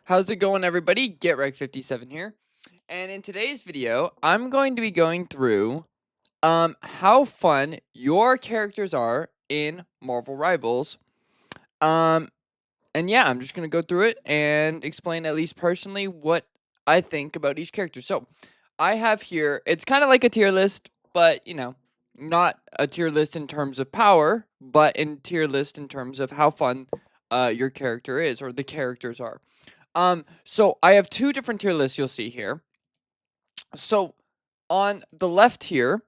How's it going, everybody? GetReg57 here. And in today's video, I'm going to be going through how fun your characters are in Marvel Rivals. Um and yeah, I'm just going to go through it and explain at least personally what I think about each character. So, I have here, it's kind of like a tier list, but not a tier list in terms of power, but in tier list in terms of how fun your character is or the characters are. So I have two different tier lists you'll see here. So on the left here,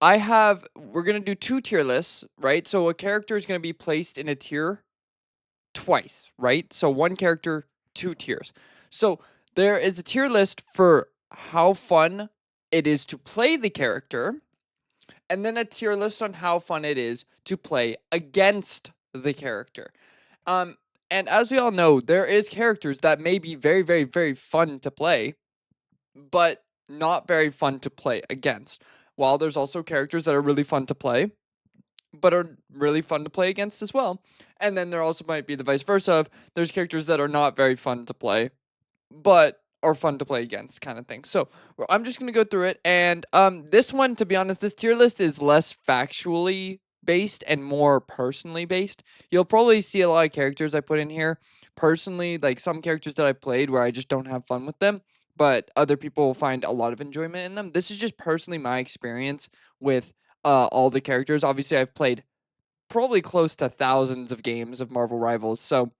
we're gonna do two tier lists, right? So a character is gonna be placed in a tier twice, right? So one character, two tiers. So there is a tier list for how fun it is to play the character, and then a tier list on how fun it is to play against the character. Um, and as we all know, there is characters that may be very, very, very fun to play, but not very fun to play against. While there's also characters that are really fun to play, but are really fun to play against as well. And then there also might be the vice versa of there's characters that are not very fun to play, but are fun to play against kind of thing. So I'm just gonna go through it, and this one, to be honest, this tier list is less factually based and more personally based. You'll probably see a lot of characters I put in here personally, like some characters that I played where I just don't have fun with them, but other people will find a lot of enjoyment in them. This is just personally my experience with all the characters. Obviously, I've played probably close to thousands of games of Marvel Rivals, so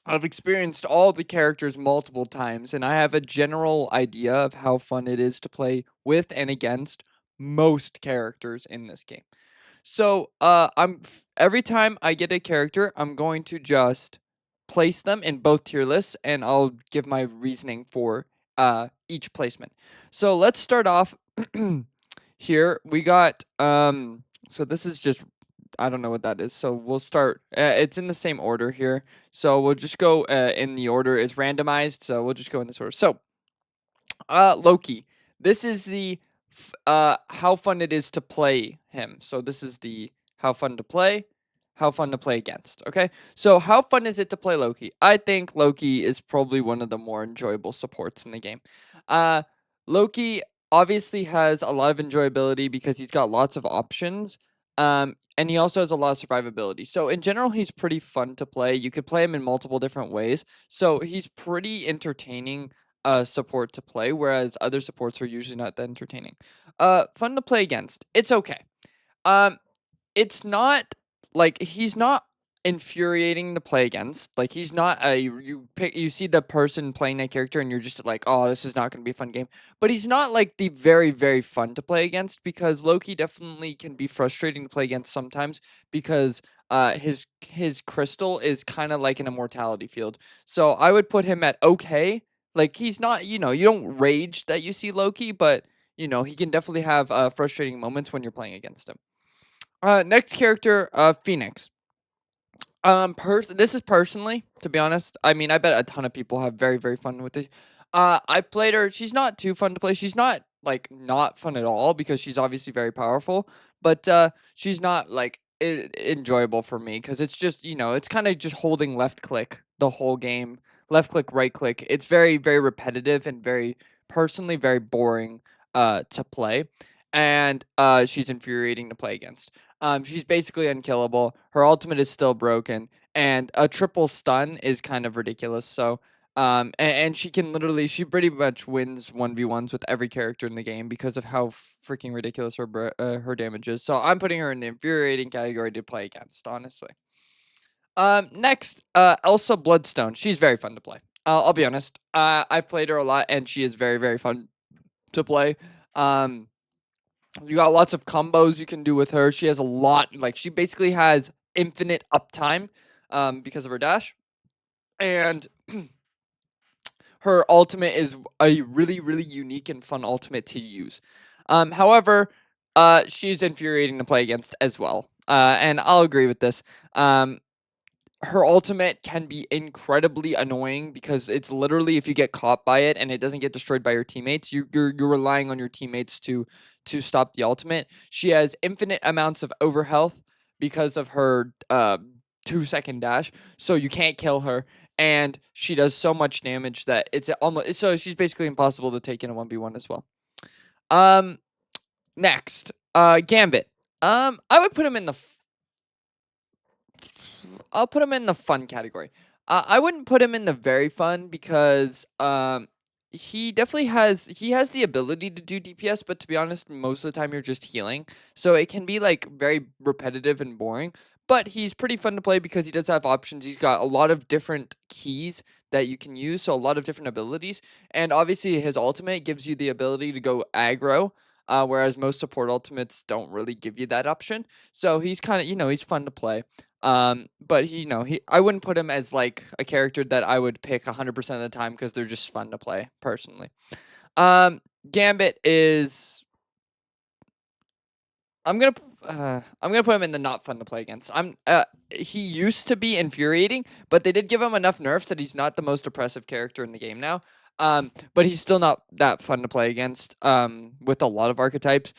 I've experienced all the characters multiple times, and I have a general idea of how fun it is to play with and against most characters in this game. So, every time I get a character, I'm going to just place them in both tier lists, and I'll give my reasoning for each placement. So let's start off here. We got So this is just, I don't know what that is. So we'll start. It's in the same order here. So we'll just go in the order is randomized. So we'll just go in this order. So, Loki. This is the how fun it is to play him. So this is the how fun to play, how fun to play against. Okay. So how fun is it to play Loki? I think Loki is probably one of the more enjoyable supports in the game. Uh, Loki obviously has a lot of enjoyability because he's got lots of options. And he also has a lot of survivability. So in general, he's pretty fun to play. You could play him in multiple different ways. So he's pretty entertaining support to play, whereas other supports are usually not that entertaining. Fun to play against. It's okay. Um, it's not like he's not infuriating to play against. Like he's not a you see the person playing that character and you're just like, oh, this is not going to be a fun game. But he's not like the very very fun to play against because Loki definitely can be frustrating to play against sometimes because his crystal is kind of like an immortality field. So I would put him at okay. Like he's not, you don't rage that you see Loki, but he can definitely have frustrating moments when you're playing against him. Next character, Phoenix. This is personally, to be honest. I mean, I bet a ton of people have very, very fun with it. I played her. She's not too fun to play. She's not like not fun at all because she's obviously very powerful. But she's not like enjoyable for me because it's just it's kind of just holding left click the whole game, left click, right click. It's very, very repetitive and very personally very boring to play, and she's infuriating to play against. She's basically unkillable. Her ultimate is still broken, and a triple stun is kind of ridiculous. So, and she pretty much wins 1v1s with every character in the game because of how freaking ridiculous her damage is. So I'm putting her in the infuriating category to play against, honestly. Next, Elsa Bloodstone. She's very fun to play. I'll be honest. I've played her a lot, and she is very, very fun to play. Um, you got lots of combos you can do with her. She has a lot, like she basically has infinite uptime because of her dash. And her ultimate is a really, really unique and fun ultimate to use. However, she's infuriating to play against as well. And I'll agree with this. Her ultimate can be incredibly annoying because it's literally if you get caught by it and it doesn't get destroyed by your teammates, you're relying on your teammates to stop the ultimate. She has infinite amounts of overhealth because of her 2-second dash, so you can't kill her. and she does so much damage that it's almost so she's basically impossible to take in a 1v1 as well. Um, Next, Gambit. I would put him in the I'll put him in the fun category. I wouldn't put him in the very fun because he has the ability to do DPS, but to be honest, most of the time you're just healing, so it can be like very repetitive and boring. But he's pretty fun to play because he does have options. He's got a lot of different keys that you can use, so a lot of different abilities, and obviously his ultimate gives you the ability to go aggro. Whereas most support ultimates don't really give you that option. So he's kind of, he's fun to play. But I wouldn't put him as like a character that I would pick 100% of the time because they're just fun to play personally. Gambit is I'm gonna put him in the not fun to play against. He used to be infuriating, but they did give him enough nerfs that he's not the most oppressive character in the game now. But he's still not that fun to play against. With a lot of archetypes,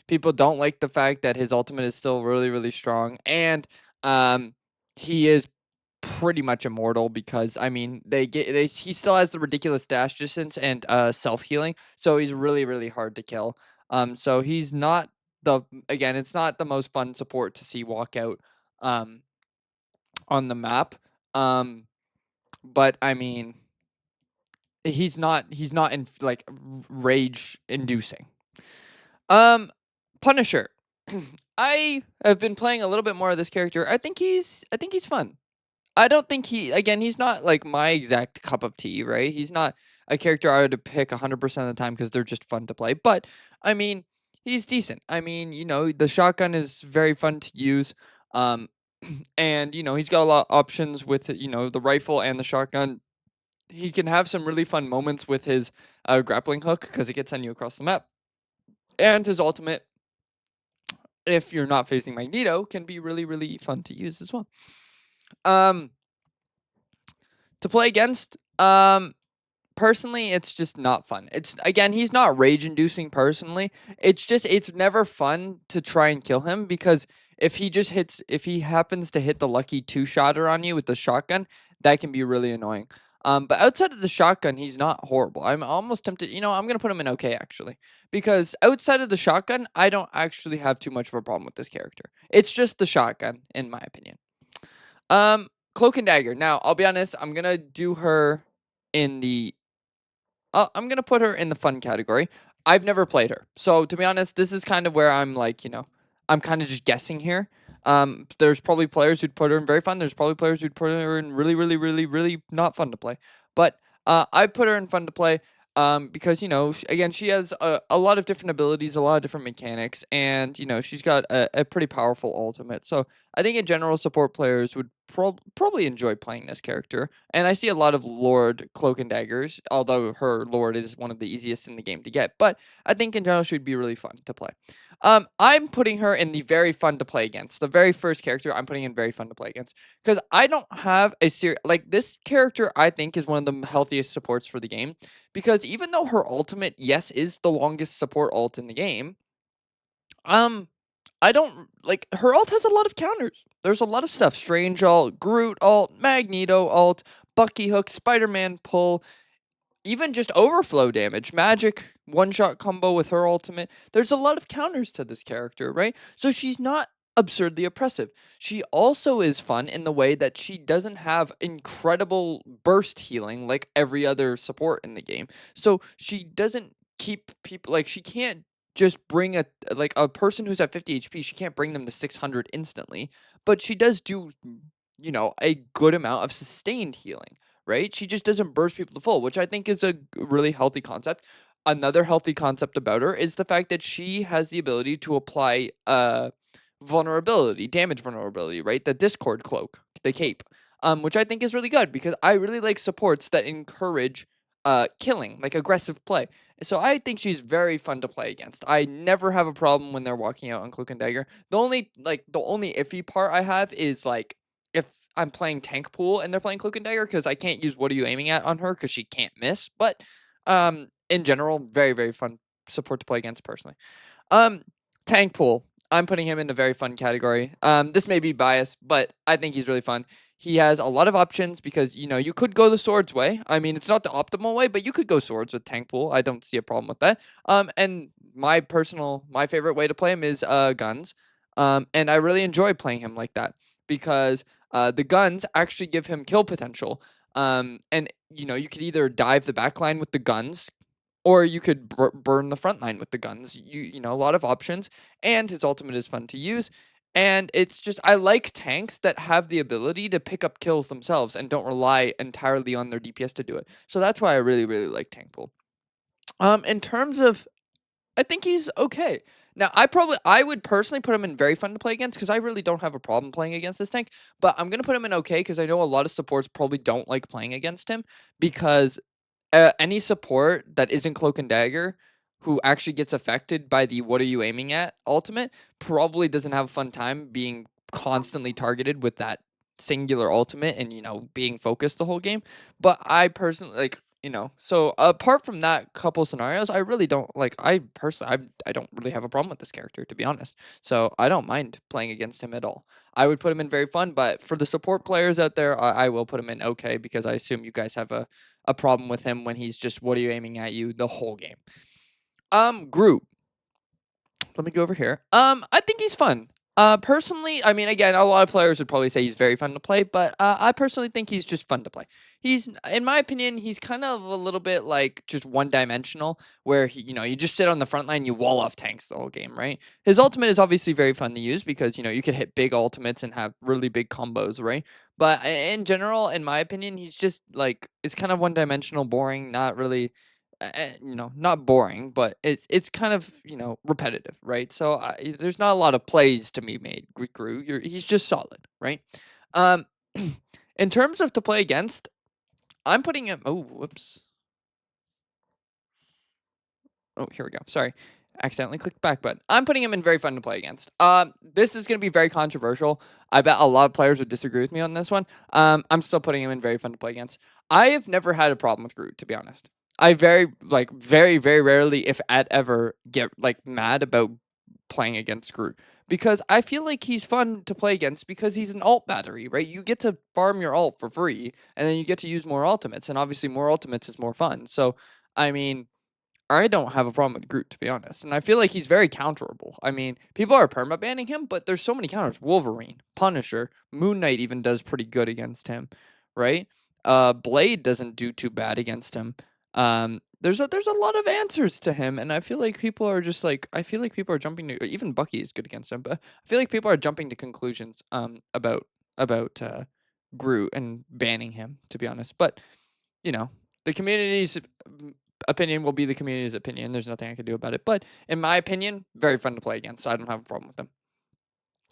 people don't like the fact that his ultimate is still really, really strong, and he is pretty much immortal because I mean he still has the ridiculous dash distance and self healing, so he's really, really hard to kill. So he's not again, it's not the most fun support to see walk out um on the map. Um but I mean he's not in like rage inducing. Um Punisher. I have been playing a little bit more of this character. I think he's fun. I don't think he's not like my exact cup of tea, right? He's not a character I would pick 100% of the time because they're just fun to play. But I mean, he's decent. I mean, the shotgun is very fun to use. Um, and he's got a lot of options with the rifle and the shotgun. He can have some really fun moments with his grappling hook because it gets send you across the map. And his ultimate, if you're not facing Magneto, can be really, really fun to use as well. Um, to play against, personally, it's just not fun. It's again, he's not rage inducing personally. It's never fun to try and kill him because if he happens to hit the lucky two-shotter on you with the shotgun, that can be really annoying. But outside of the shotgun, he's not horrible. I'm almost tempted, I'm gonna put him in okay actually. Because outside of the shotgun, I don't actually have too much of a problem with this character. It's just the shotgun, in my opinion. Cloak and Dagger. Now, I'll be honest, I'm gonna do her in the I'm gonna put her in the fun category. I've never played her, so to be honest, this is kind of where I'm like, I'm kind of just guessing here. There's probably players who'd put her in very fun. There's probably players who'd put her in really, really, really, really not fun to play. But I put her in fun to play. Because again, she has a lot of different abilities, a lot of different mechanics, and she's got a pretty powerful ultimate. So I think in general, support players would probably enjoy playing this character. And I see a lot of Lord Cloak and Daggers, although her Lord is one of the easiest in the game to get. But I think in general, she would be really fun to play. I'm putting her in the very fun to play against. The very first character I'm putting in very fun to play against because I don't have a like this character. I think is one of the healthiest supports for the game because even though her ultimate, yes, is the longest support ult in the game, um, I don't like her ult has a lot of counters. There's a lot of stuff: Strange ult, Groot ult, Magneto ult, Bucky hook, Spider-Man pull, even just overflow damage, magic one-shot combo with her ultimate. There's a lot of counters to this character, right? So she's not absurdly oppressive. She also is fun in the way that she doesn't have incredible burst healing like every other support in the game. So she doesn't keep people like she can't just bring a person who's at 50 HP, she can't bring them to 600 instantly, but she does do a good amount of sustained healing, right? She just doesn't burst people to full, which I think is a really healthy concept. Another healthy concept about her is the fact that she has the ability to apply damage vulnerability, right? The Discord cloak, the cape, which I think is really good because I really like supports that encourage killing, like aggressive play. So I think she's very fun to play against. I never have a problem when they're walking out on Cloak and Dagger. The only iffy part I have is like if I'm playing tank pool and they're playing Cloak and Dagger because I can't use what are you aiming at on her because she can't miss. But in general, very, very fun support to play against personally. Um, Tank pool. I'm putting him in a very fun category. This may be biased, but I think he's really fun. he has a lot of options because, you could go the swords way. I mean, it's not the optimal way, but you could go swords with tank pool. I don't see a problem with that. And my favorite way to play him is guns. And I really enjoy playing him like that because the guns actually give him kill potential. And you could either dive the backline with the guns, or you could burn the front line with the guns. A lot of options, and his ultimate is fun to use. And it's just I like tanks that have the ability to pick up kills themselves and don't rely entirely on their DPS to do it. So that's why I really, really like tank pool. In terms of, I think he's okay. Now, I would personally put him in very fun to play against because I really don't have a problem playing against this tank. But I'm gonna put him in okay because I know a lot of supports probably don't like playing against him because any support that isn't Cloak and Dagger who actually gets affected by the "what are you aiming at" ultimate probably doesn't have a fun time being constantly targeted with that singular ultimate and, being focused the whole game. But I personally so apart from that couple scenarios, I really don't like I personally I don't really have a problem with this character, to be honest. So I don't mind playing against him at all. I would put him in very fun, but for the support players out there, I will put him in okay because I assume you guys have a problem with him when he's just "what are you aiming at" you the whole game. Groot. Let me go over here. I think he's fun. Personally, I mean, again, a lot of players would probably say he's very fun to play, but I personally think he's just fun to play. In my opinion, he's kind of a little bit like just one-dimensional, where you just sit on the front line, you wall off tanks the whole game, right? His ultimate is obviously very fun to use because you could hit big ultimates and have really big combos, right? But in general, in my opinion, he's just like it's kind of one-dimensional, boring, not really not boring, but it's kind of repetitive, right? So there's not a lot of plays to be made with Gru. He's just solid, right? Um, in terms of to play against, I'm putting him. Oh, whoops. Oh, here we go. Sorry, accidentally clicked back button. I'm putting him in very fun to play against. This is going to be very controversial. I bet a lot of players would disagree with me on this one. I'm still putting him in very fun to play against. I have never had a problem with Groot, to be honest. I very, very rarely, if at ever, get mad about playing against Groot because I feel like he's fun to play against because he's an alt battery, right? You get to farm your alt for free, and then you get to use more ultimates, and obviously more ultimates is more fun. So, I mean, I don't have a problem with Groot, to be honest, and I feel like he's very counterable. I mean, people are perma-banning him, but there's so many counters. Wolverine, Punisher, Moon Knight even does pretty good against him, right? Blade doesn't do too bad against him. There's a lot of answers to him, and I feel like people are just I feel like people are jumping to even Bucky is good against him, but I feel like people are jumping to conclusions about Groot and banning him, to be honest. But the community's opinion will be the community's opinion. There's nothing I can do about it. But in my opinion, very fun to play against. So I don't have a problem with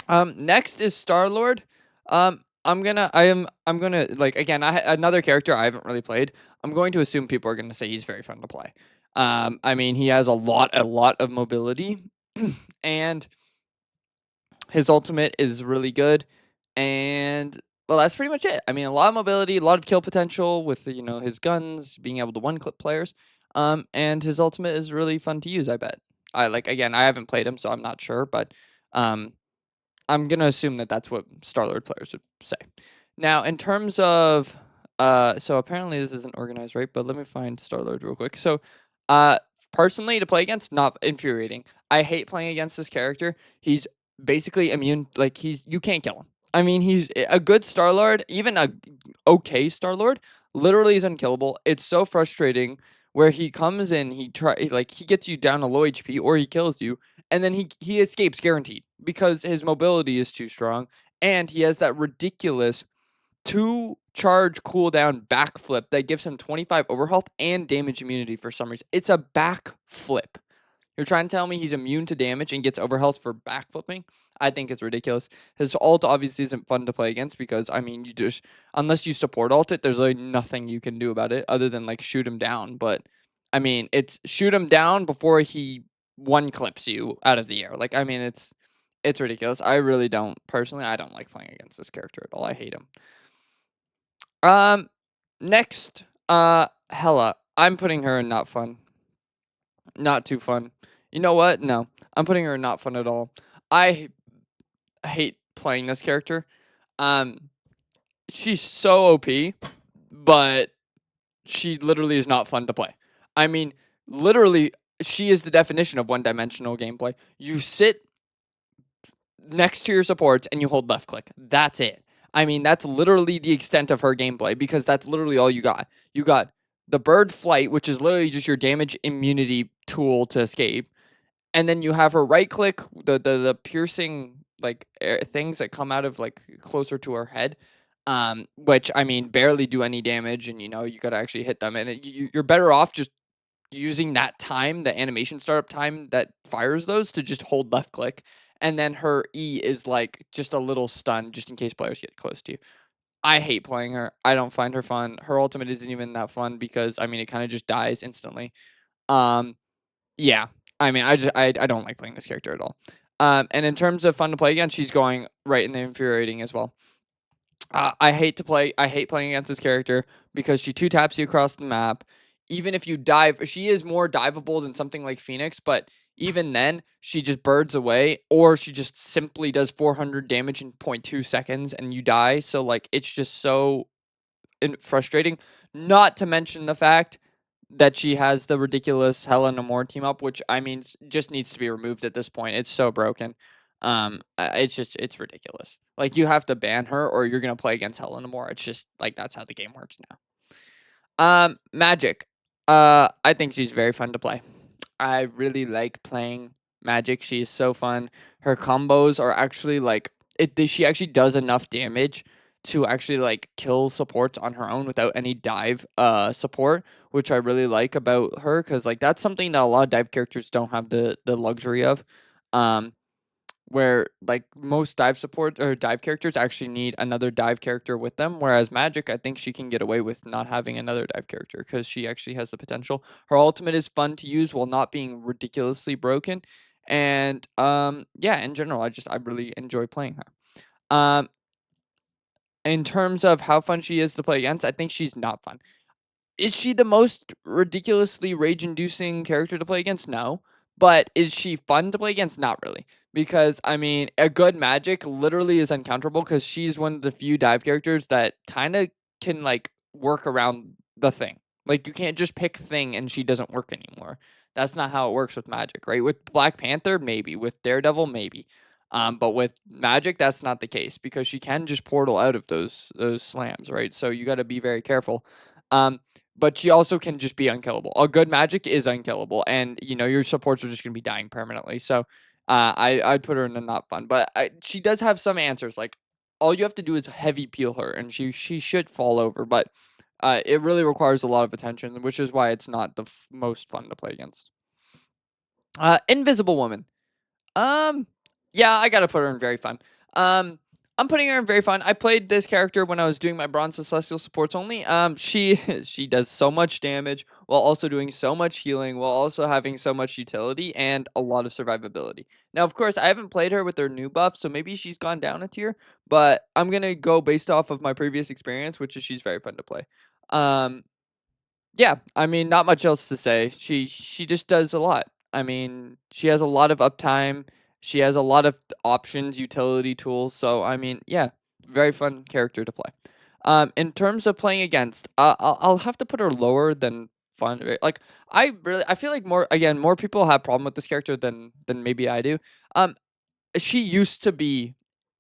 them. Next is Star Lord. I'm gonna again. Another character I haven't really played. I'm going to assume people are gonna say he's very fun to play. I mean, he has a lot of mobility, and his ultimate is really good. And well, that's pretty much it. I mean, a lot of mobility, a lot of kill potential with his guns, being able to one clip players. And his ultimate is really fun to use. I bet. Again. I haven't played him, so I'm not sure, but um, I'm gonna assume that that's what Star-Lord players would say. Now, in terms of so apparently this isn't organized right, but let me find Star-Lord real quick. So, uh, personally, to play against, not infuriating. I hate playing against this character. He's basically immune. You can't kill him. I mean, he's a good Star-Lord, even a okay Star-Lord. Literally is unkillable. It's so frustrating where he comes in, he gets you down to low HP or he kills you, and then he escapes guaranteed because his mobility is too strong, and he has that ridiculous 2 charge cooldown backflip that gives him 25 overhealth and damage immunity for some reason. It's a backflip. You're trying to tell me he's immune to damage and gets overhealth for backflipping? I think it's ridiculous. His ult obviously isn't fun to play against because I mean, unless you support ult it, there's like nothing you can do about it other than shoot him down. But I mean, it's shoot him down before he one clips you out of the air. I mean, it's ridiculous. I really don't personally. I don't like playing against this character at all. I hate him. Next, Hela. I'm putting her in not fun. Not too fun. You know what? No, I'm putting her in not fun at all. I hate playing this character. Um, she's so OP, but she literally is not fun to play. I mean, literally, she is the definition of one-dimensional gameplay. You sit next to your supports and you hold left click. That's it. I mean, that's literally the extent of her gameplay because that's literally all you got. You got the bird flight, which is literally just your damage immunity tool to escape. And then you have her right click, the piercing like things that come out of like closer to her head, which I mean barely do any damage, and you got to actually hit them, and you're better off just using that time, the animation startup time that fires those, to just hold left click, and then her E is like just a little stun just in case players get close to you. I hate playing her. I don't find her fun. Her ultimate isn't even that fun because I mean it kind of just dies instantly. Um, yeah, I mean, I don't like playing this character at all. And in terms of fun to play against, she's going right in the infuriating as well. I hate playing against this character because she two taps you across the map. Even if you dive, she is more diveable than something like Phoenix, but even then, she just birds away, or she just simply does 400 damage in 0.2 seconds and you die. So like, it's just so frustrating. Not to mention the fact that she has the ridiculous Helena Moore team up, which I mean just needs to be removed at this point. It's so broken. It's ridiculous. Like you have to ban her or you're gonna play against Helena Moore. It's just like that's how the game works now. Magic. I think she's very fun to play. I really like playing Magic. She's so fun. Her combos are actually like she actually does enough damage to actually like kill supports on her own without any dive support, which I really like about her cuz like that's something that a lot of dive characters don't have the luxury of. Um where like most dive support or dive characters actually need another dive character with them, whereas Magic, I think she can get away with not having another dive character because she actually has the potential. Her ultimate is fun to use while not being ridiculously broken, and yeah, in general I really enjoy playing her. In terms of how fun she is to play against, I think she's not fun. Is she the most ridiculously rage-inducing character to play against? No. But is she fun to play against? Not really. Because, I mean, a good Magic literally is uncounterable because she's one of the few dive characters that kind of can, like, work around the thing. Like, you can't just pick thing and she doesn't work anymore. That's not how it works with Magic, right? With Black Panther, maybe. With Daredevil, maybe. But with Magic, that's not the case because she can just portal out of those slams, right? So you got to be very careful. Um, but she also can just be unkillable. A good Magic is unkillable, and your supports are just gonna be dying permanently. So, I'd put her in the not fun, but she does have some answers. Like all you have to do is heavy peel her, and she should fall over. But it really requires a lot of attention, which is why it's not the most fun to play against. Invisible Woman. Um, yeah, I gotta put her in very fun. Um, I'm putting her in very fun. I played this character when I was doing my Bronze and Celestial supports only. She she does so much damage while also doing so much healing, while also having so much utility and a lot of survivability. Now, of course, I haven't played her with her new buff, so maybe she's gone down a tier. But I'm gonna go based off of my previous experience, which is she's very fun to play. Um, yeah, I mean, not much else to say. She just does a lot. I mean, she has a lot of uptime. She has a lot of options, utility tools. So I mean, yeah, very fun character to play. In terms of playing against, I'll have to put her lower than fun. Like I feel like more people have problem with this character than maybe I do. She used to be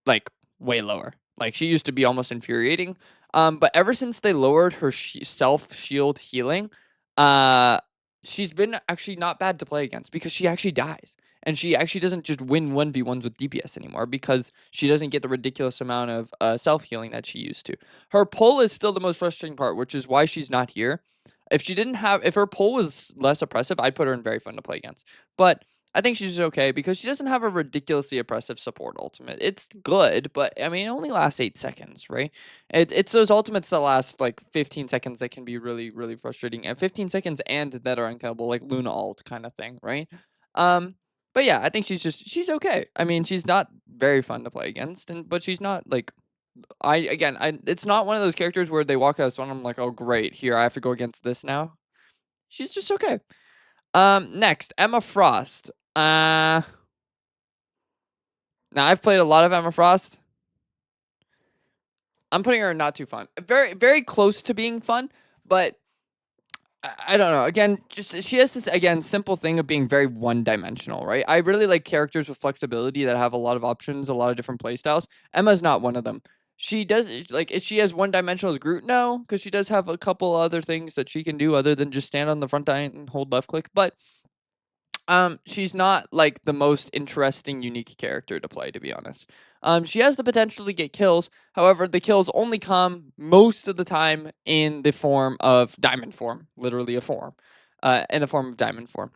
like way lower. Like she used to be almost infuriating. But ever since they lowered her self shield healing, uh, she's been actually not bad to play against because she actually dies. And she actually doesn't just win 1v1s with DPS anymore because she doesn't get the ridiculous amount of self healing that she used to. Her pull is still the most frustrating part, which is why she's not here. If her pull was less oppressive, I'd put her in very fun to play against. But I think she's okay because she doesn't have a ridiculously oppressive support ultimate. It's good, but I mean, it only lasts 8 seconds, right? It's those ultimates that last like 15 seconds that can be really, really frustrating. And 15 seconds and that are unkillable, like Luna ult kind of thing, right? Um, but yeah, I think she's okay. I mean, she's not very fun to play against, but she's not like it's not one of those characters where they walk out of one. I'm like, oh great, here I have to go against this now. She's just okay. Next, Emma Frost. Now I've played a lot of Emma Frost. I'm putting her in not too fun. Very, very close to being fun, but I don't know. Again, just she has this again simple thing of being very one-dimensional, right? I really like characters with flexibility that have a lot of options, a lot of different playstyles. Emma's not one of them. She does like is she as one-dimensional as Groot? No, because she does have a couple other things that she can do other than just stand on the front line and hold left click. But she's not like the most interesting, unique character to play, to be honest. She has the potential to get kills. However, the kills only come most of the time in the form of diamond form, literally a form, in the form of diamond form.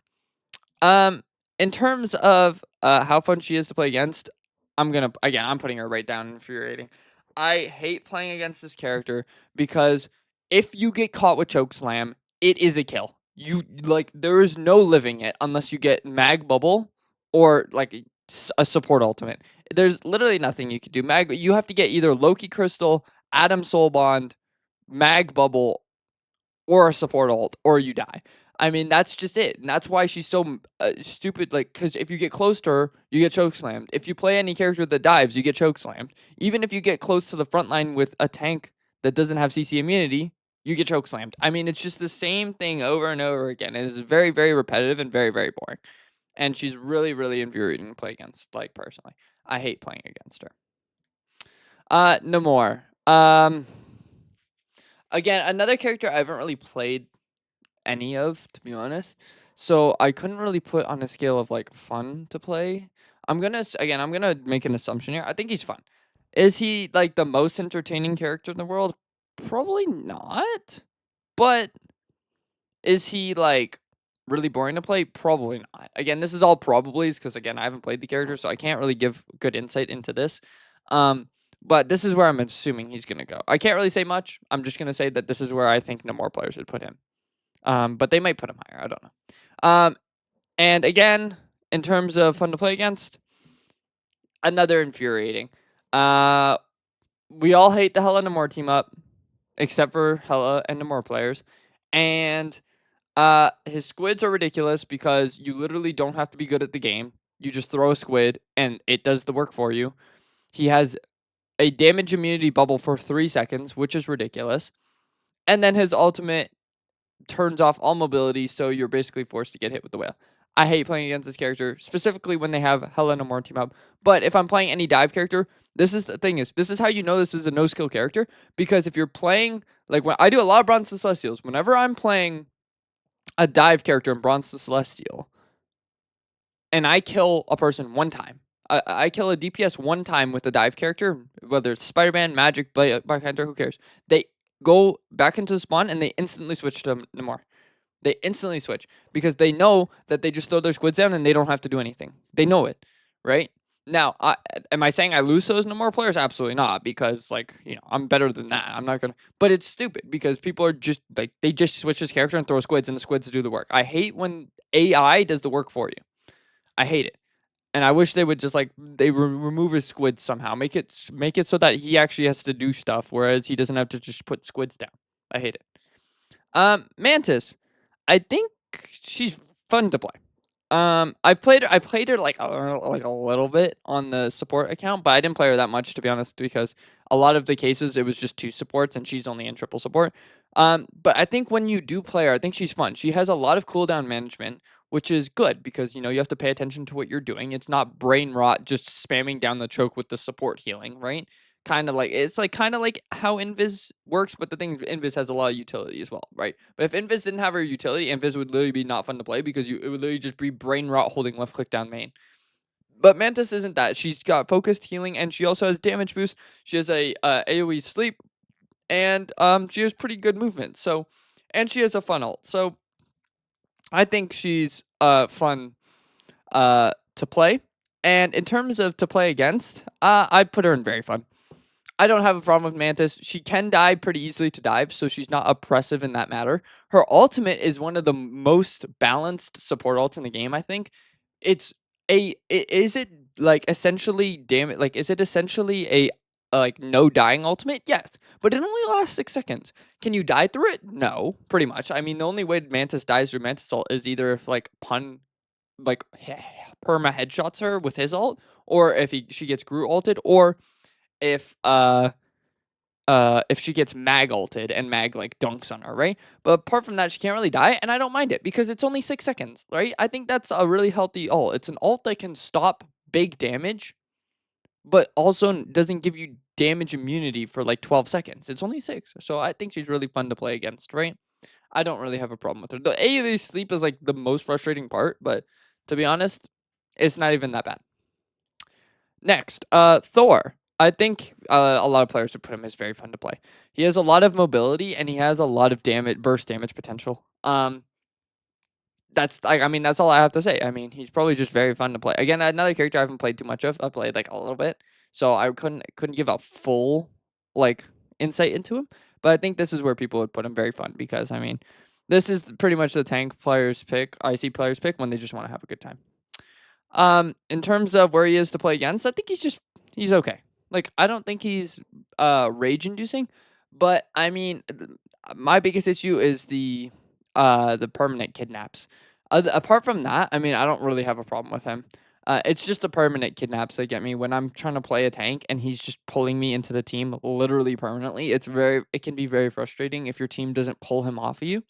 In terms of how fun she is to play against, I'm putting her right down infuriating. I hate playing against this character because if you get caught with choke slam, it is a kill. You like there is no living it unless you get mag bubble or like a support ultimate. There's literally nothing you can do. You have to get either Loki Crystal, Adam Soul Bond, mag bubble, or a support ult, or you die. I mean, that's just it. And that's why she's so stupid. Like, because if you get close to her, you get choke slammed. If you play any character that dives, you get choke slammed. Even if you get close to the front line with a tank that doesn't have CC immunity, you get choke slammed. I mean, it's just the same thing over and over again. It is very, very repetitive and very, very boring. And she's really, really infuriating to play against, like, personally. I hate playing against her. Namor. Again, another character I haven't really played any of, to be honest. So I couldn't really put on a scale of like fun to play. I'm gonna make an assumption here. I think he's fun. Is he like the most entertaining character in the world? Probably not. But is he like really boring to play? Probably not. Again, this is all probablys because again, I haven't played the character, so I can't really give good insight into this. But this is where I'm assuming he's gonna go. I can't really say much. I'm just gonna say that this is where I think no more players would put him. But they might put him higher. I don't know. And again, in terms of fun to play against, another infuriating. We all hate the Hela Namor team up, except for Hela and Namor players. And his squids are ridiculous because you literally don't have to be good at the game. You just throw a squid and it does the work for you. He has a damage immunity bubble for 3 seconds, which is ridiculous. And then his ultimate turns off all mobility, so you're basically forced to get hit with the whale. I hate playing against this character, specifically when they have Hela Namor team up. But if I'm playing any dive character, this is how you know this is a no skill character, because if you're playing like when I do a lot of Bronze to Celestials, whenever I'm playing a dive character in Bronze to Celestial, and I kill a person one time, I kill a DPS one time with a dive character, whether it's Spider-Man, Magic, Black Panther, who cares? They go back into the spawn and they instantly switch to Namor. They instantly switch because they know that they just throw their squids down and they don't have to do anything. They know it, right? Now, am I saying I lose those Namor players? Absolutely not, because like I'm better than that. I'm not gonna. But it's stupid because people are just like they just switch this character and throw squids and the squids do the work. I hate when AI does the work for you. I hate it. And I wish they would just like remove his squids somehow. Make it so that he actually has to do stuff, whereas he doesn't have to just put squids down. I hate it. Mantis. I think she's fun to play. I played her like a little bit on the support account, but I didn't play her that much, to be honest, because a lot of the cases it was just 2 supports and she's only in triple support. But I think when you do play her, I think she's fun. She has a lot of cooldown management, which is good because you have to pay attention to what you're doing. It's not brain rot just spamming down the choke with the support healing, right? It's like kind of like how Invis works, but the thing is Invis has a lot of utility as well, right? But if Invis didn't have her utility, Invis would literally be not fun to play because it would literally just be brain rot holding left click down main. But Mantis isn't that. She's got focused healing and she also has damage boost. She has a AoE sleep and she has pretty good movement. So and she has a fun ult. So I think she's fun to play. And in terms of to play against, I put her in very fun. I don't have a problem with Mantis. She can die pretty easily to dive, so she's not oppressive in that matter. Her ultimate is one of the most balanced support ults in the game, I think. Is it like essentially is it essentially a like no dying ultimate? Yes, but it only lasts 6 seconds. Can you die through it? No, pretty much. I mean, the only way Mantis dies through Mantis ult is either if like Pun like perma headshots her with his ult, or if she gets Groot ulted, or if if she gets mag ulted and mag like dunks on her, right? But apart from that, she can't really die, and I don't mind it because it's only 6 seconds, right? I think that's a really healthy ult. It's an ult that can stop big damage, but also doesn't give you damage immunity for like 12 seconds. It's only 6. So I think she's really fun to play against, right? I don't really have a problem with her. The AoE sleep is like the most frustrating part, but to be honest, it's not even that bad. Next, Thor. I think a lot of players would put him as very fun to play. He has a lot of mobility and he has a lot of burst damage potential. That's like, I mean, that's all I have to say. I mean, he's probably just very fun to play. Again, another character I haven't played too much of. I played like a little bit, so I couldn't give a full like insight into him. But I think this is where people would put him very fun because I mean, this is pretty much the tank players pick, IC players pick when they just want to have a good time. In terms of where he is to play against, I think he's okay. Like I don't think he's rage inducing, but I mean, my biggest issue is the permanent kidnaps. Apart from that, I mean, I don't really have a problem with him. It's just the permanent kidnaps that get me when I'm trying to play a tank and he's just pulling me into the team literally permanently. It can be very frustrating if your team doesn't pull him off of you.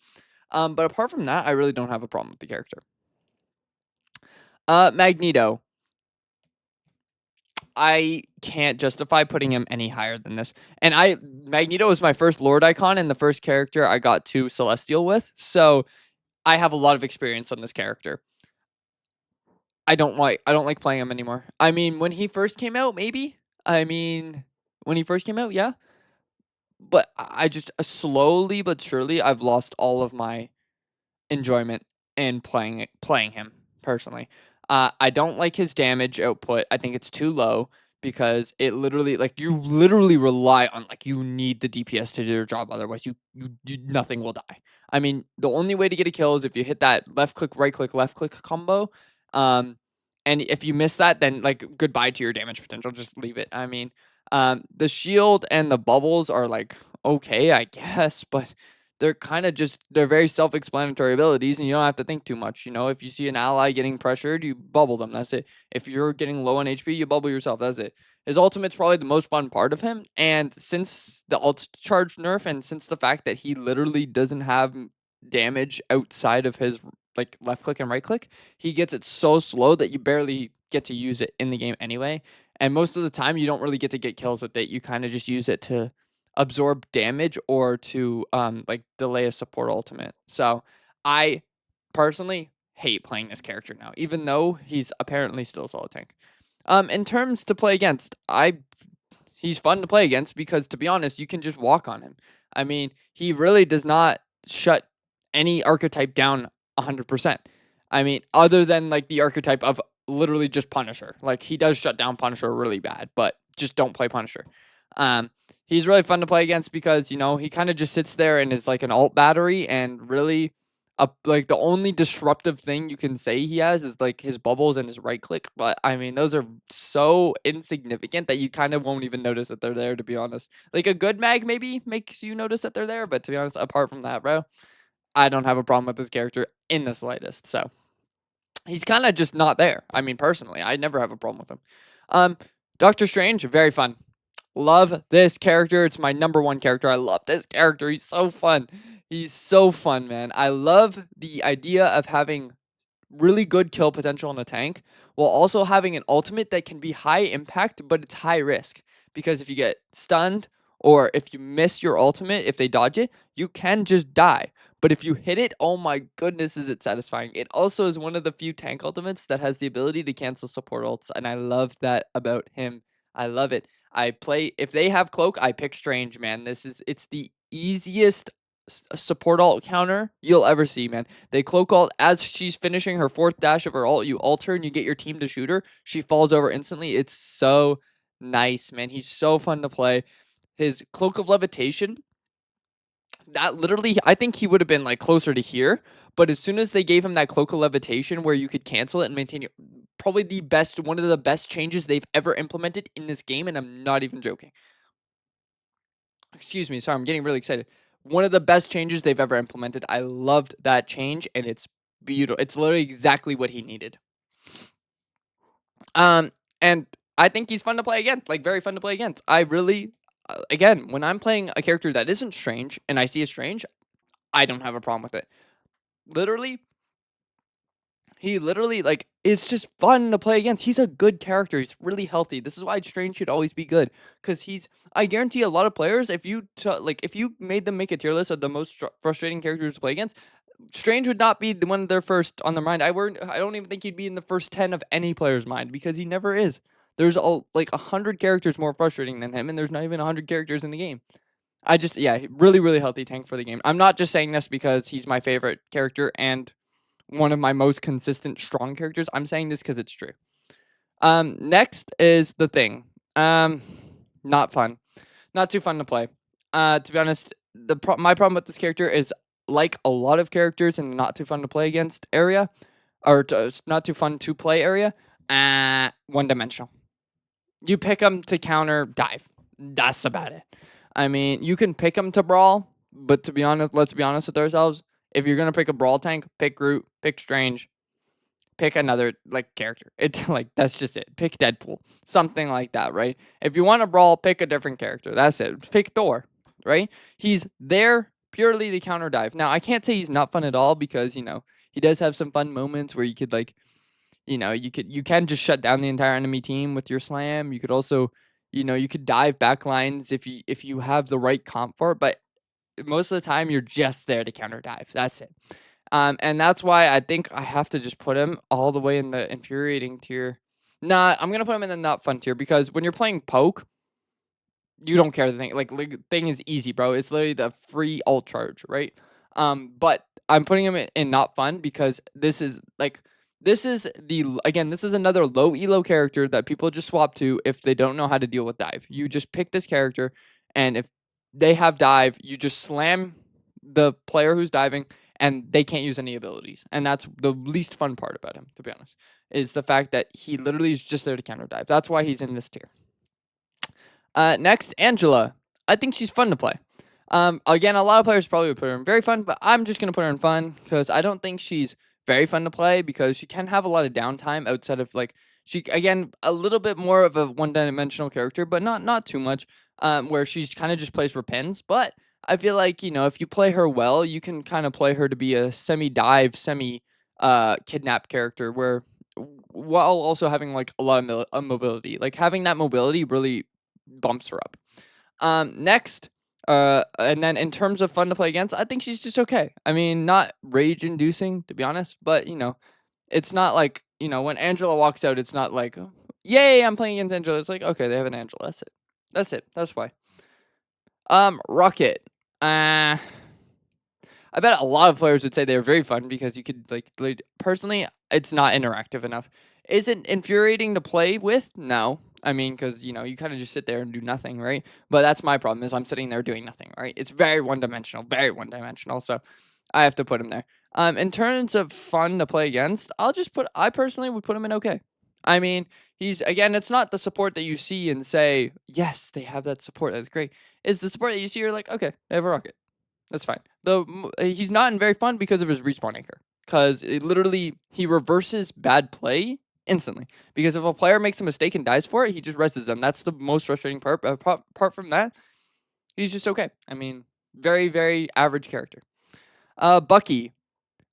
But apart from that, I really don't have a problem with the character. Magneto. I can't justify putting him any higher than this. And Magneto was my first Lord icon and the first character I got to Celestial with. So I have a lot of experience on this character. I don't like playing him anymore. I mean, when he first came out, maybe. I mean, when he first came out, yeah. But I just slowly but surely I've lost all of my enjoyment in playing him personally. I don't like his damage output. I think it's too low because it literally like you literally rely on like you need the DPS to do your job, otherwise you nothing will die. I mean, the only way to get a kill is if you hit that left click, right click, left click combo. And if you miss that, then like goodbye to your damage potential. Just leave it. I mean, the shield and the bubbles are like okay, I guess, but they're kind of just they're very self-explanatory abilities and you don't have to think too much. You know, if you see an ally getting pressured, you bubble them. That's it. If you're getting low on HP, you bubble yourself. That's it. His ultimate's probably the most fun part of him. And since the ult charge nerf and since the fact that he literally doesn't have damage outside of his like left click and right click, he gets it so slow that you barely get to use it in the game anyway. And most of the time you don't really get to get kills with it. You kind of just use it to absorb damage or to like delay a support ultimate. So I personally hate playing this character now, even though he's apparently still a solid tank. In terms to play against, he's fun to play against because to be honest, you can just walk on him. I mean, he really does not shut any archetype down 100%. I mean, other than like the archetype of literally just Punisher. Like he does shut down Punisher really bad, but just don't play Punisher. He's really fun to play against because, you know, he kind of just sits there and is like an alt battery and really like the only disruptive thing you can say he has is like his bubbles and his right click. But I mean, those are so insignificant that you kind of won't even notice that they're there, to be honest. Like a good mag maybe makes you notice that they're there. But to be honest, apart from that, bro, I don't have a problem with this character in the slightest. So he's kind of just not there. I mean, personally, I never have a problem with him. Doctor Strange, very fun. Love this character. It's my number one character. I love this character. He's so fun. He's so fun, man. I love the idea of having really good kill potential in a tank while also having an ultimate that can be high impact, but it's high risk. Because if you get stunned or if you miss your ultimate, if they dodge it, you can just die. But if you hit it, oh my goodness, is it satisfying. It also is one of the few tank ultimates that has the ability to cancel support ults, and I love that about him. I love it. If they have cloak, I pick Strange, man. It's the easiest support ult counter you'll ever see, man. They cloak ult as she's finishing her fourth dash of her ult. You ult her and you get your team to shoot her. She falls over instantly. It's so nice, man. He's so fun to play. His cloak of levitation, that literally, I think he would have been like closer to here. But as soon as they gave him that cloak of levitation where you could cancel it and maintain your, probably one of the best changes they've ever implemented in this game, and I'm not even joking. Excuse me, sorry, I'm getting really excited. One of the best changes they've ever implemented. I loved that change, and it's beautiful. It's literally exactly what he needed. And I think he's fun to play against, like very fun to play against. I really again, when I'm playing a character that isn't Strange and I see a Strange, I don't have a problem with it. Literally, he literally, like, it's just fun to play against. He's a good character. He's really healthy. This is why Strange should always be good, because I guarantee a lot of players, if you if you made them make a tier list of the most frustrating characters to play against, Strange would not be the one of their first on their mind. I don't even think he'd be in the first 10 of any player's mind, because he never is. There's like 100 characters more frustrating than him, and there's not even 100 characters in the game. Yeah, really, really healthy tank for the game. I'm not just saying this because he's my favorite character and one of my most consistent strong characters. I'm saying this because it's true. Next is the Thing. Not fun. Not too fun to play. To be honest, my problem with this character is, like a lot of characters in not too fun to play against area, or not too fun to play area, one dimensional. You pick them to counter dive. That's about it. I mean, you can pick them to brawl, but to be honest, let's be honest with ourselves. If you're gonna pick a brawl tank, pick Groot, pick Strange, pick another like character. It's like that's just it. Pick Deadpool, something like that, right? If you want to brawl, pick a different character. That's it. Pick Thor, right? He's there purely to counter dive. Now, I can't say he's not fun at all, because he does have some fun moments where you could like you can just shut down the entire enemy team with your slam. You could also, you could dive backlines if you have the right comp for it, but most of the time you're just there to counter dive. That's it. And that's why I think I have to just put him all the way in the infuriating tier. Nah, I'm gonna put him in the not fun tier, because when you're playing poke, you don't care the thing. Like Thing is easy, bro. It's literally the free ult charge, right? But I'm putting him in not fun because this is another low elo character that people just swap to if they don't know how to deal with dive. You just pick this character, and if they have dive, you just slam the player who's diving, and they can't use any abilities. And that's the least fun part about him, to be honest, is the fact that he literally is just there to counter dive. That's why he's in this tier. Next, Angela. I think she's fun to play. Again, a lot of players probably would put her in very fun, but I'm just gonna put her in fun because I don't think she's very fun to play, because she can have a lot of downtime outside of again, a little bit more of a one-dimensional character, but not too much. Where she's kind of just plays for pins, but I feel like if you play her well, you can kind of play her to be a semi-dive, kidnap character, where while also having like a lot of mobility. Like having that mobility really bumps her up. Next, and then in terms of fun to play against, I think she's just okay. I mean, not rage inducing, to be honest, but it's not like, when Angela walks out, it's not like, "Oh, yay, I'm playing against Angela." It's like, okay, they have an Angela. That's it. That's it. That's why. Rocket. I bet a lot of players would say they're very fun because you could personally, it's not interactive enough. Is it infuriating to play with? No. I mean, because you kind of just sit there and do nothing, right? But that's my problem, is I'm sitting there doing nothing, right? It's very one dimensional, very one dimensional. So I have to put him there. In terms of fun to play against, I personally would put him in okay. I mean, it's not the support that you see and say, yes, they have that support. That's great. It's the support that you see, you're like, okay, they have a rocket. That's fine. He's not in very fun because of his respawn anchor. Because he reverses bad play instantly. Because if a player makes a mistake and dies for it, he just reses them. That's the most frustrating part. Apart from that, he's just okay. I mean, very, very average character. Bucky.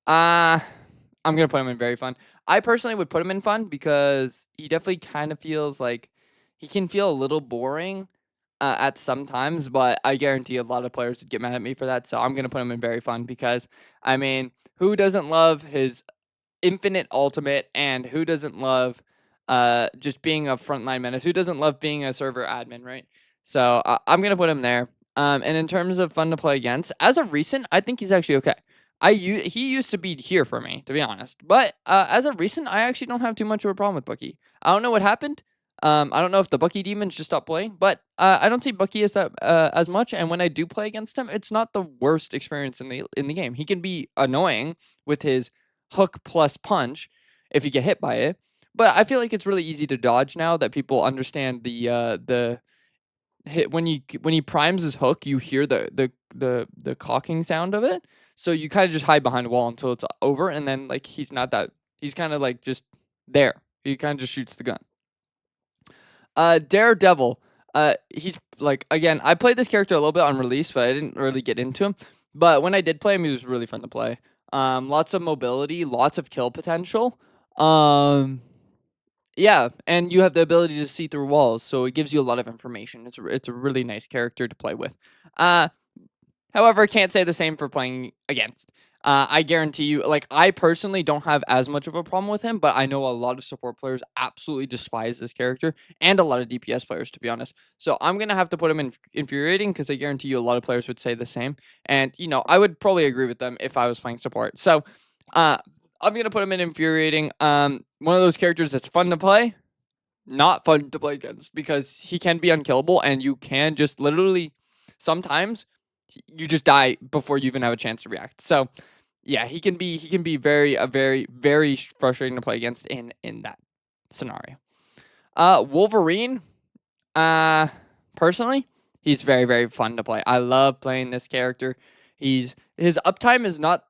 I'm gonna put him in very fun. I personally would put him in fun because he definitely kind of feels like he can feel a little boring at some times, but I guarantee a lot of players would get mad at me for that. So I'm gonna put him in very fun because I mean, who doesn't love his infinite ultimate, and who doesn't love just being a frontline menace? Who doesn't love being a server admin, right? So I'm gonna put him there. And in terms of fun to play against, as of recent, I think he's actually okay. He used to be here for me, to be honest. But as of recent, I actually don't have too much of a problem with Bucky. I don't know what happened. I don't know if the Bucky demons just stopped playing, but I don't see Bucky as much. And when I do play against him, it's not the worst experience in the game. He can be annoying with his hook plus punch if you get hit by it, but I feel like it's really easy to dodge now that people understand the hit when he primes his hook. You hear the cocking sound of it, so you kind of just hide behind a wall until it's over, and then he's kind of like just there. He kind of just shoots the gun. Daredevil. He's like, again, I played this character a little bit on release, but I didn't really get into him. But when I did play him, he was really fun to play. Lots of mobility, lots of kill potential. Um, yeah, and you have the ability to see through walls, so it gives you a lot of information. It's a really nice character to play with. Uh, However, I can't say the same for playing against. I guarantee you, like, I personally don't have as much of a problem with him, but I know a lot of support players absolutely despise this character, and a lot of DPS players, to be honest. So I'm gonna have to put him in infuriating because I guarantee you a lot of players would say the same. And I would probably agree with them if I was playing support. So uh, I'm gonna put him in infuriating. One of those characters that's fun to play, not fun to play against because he can be unkillable, and you can just literally sometimes you just die before you even have a chance to react. So yeah, he can be very frustrating to play against in that scenario. Wolverine, uh personally, he's very fun to play. I love playing this character. His uptime is not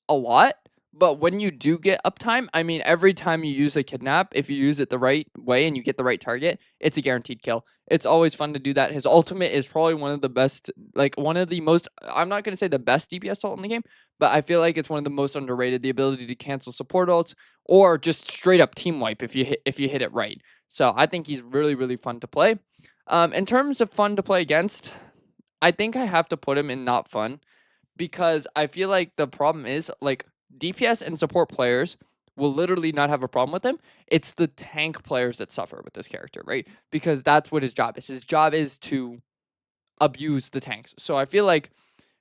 a lot, but when you do get uptime, I mean, every time you use a kidnap, if you use it the right way and you get the right target, it's a guaranteed kill. It's always fun to do that. His ultimate is probably one of the best, like one of the most. I'm not gonna say the best DPS ult in the game, but I feel like it's one of the most underrated. The ability to cancel support ults or just straight up team wipe if you hit it right. So I think he's really fun to play. In terms of fun to play against, I think I have to put him in not fun because I feel like the problem is like DPS and support players will literally not have a problem with him. It's the tank players that suffer with this character, right? Because that's what his job is. His job is to abuse the tanks. So I feel like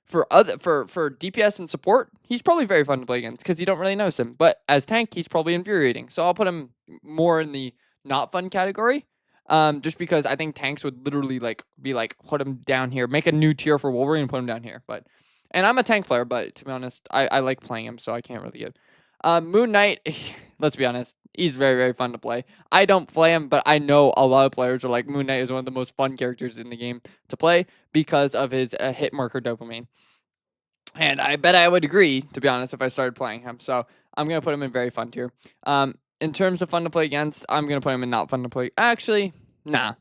for DPS and support, he's probably very fun to play against because you don't really notice him. But as tank, he's probably infuriating. So I'll put him more in the not fun category. Just because I think tanks would literally like be like put him down here, make a new tier for Wolverine and put him down here. But and I'm a tank player, but to be honest, I like playing him, so I can't really get. Moon Knight, let's be honest, he's very fun to play. I don't play him, but I know a lot of players are like Moon Knight is one of the most fun characters in the game to play because of his hit marker dopamine. And I bet I would agree, to be honest, if I started playing him. So I'm gonna put him in very fun tier. In terms of fun to play against, I'm gonna put him in not fun to play. Actually, nah.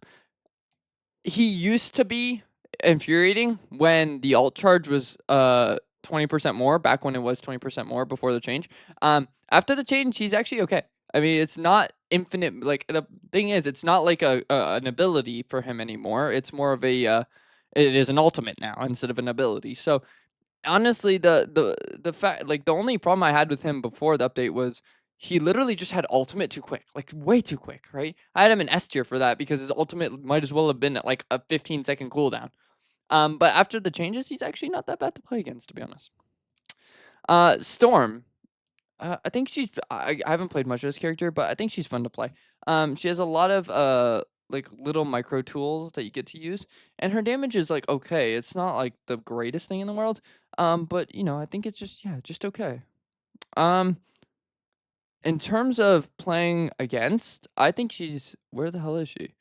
He used to be infuriating when the alt charge was 20% more, back when it was 20% more before the change. After the change, he's actually okay. I mean, it's not infinite. Like the thing is, it's not like an ability for him anymore. It's more of a it is an ultimate now instead of an ability. So honestly, the fact, like, the only problem I had with him before the update was he literally just had ultimate too quick, like way too quick, right? I had him in S tier for that because his ultimate might as well have been at like a 15-second cooldown. But after the changes, he's actually not that bad to play against, to be honest. Storm. I think I haven't played much of this character, but I think she's fun to play. She has a lot of like little micro tools that you get to use, and her damage is like okay. It's not like the greatest thing in the world. But I think it's just just okay. Um, in terms of playing against, I think she's where the hell is she?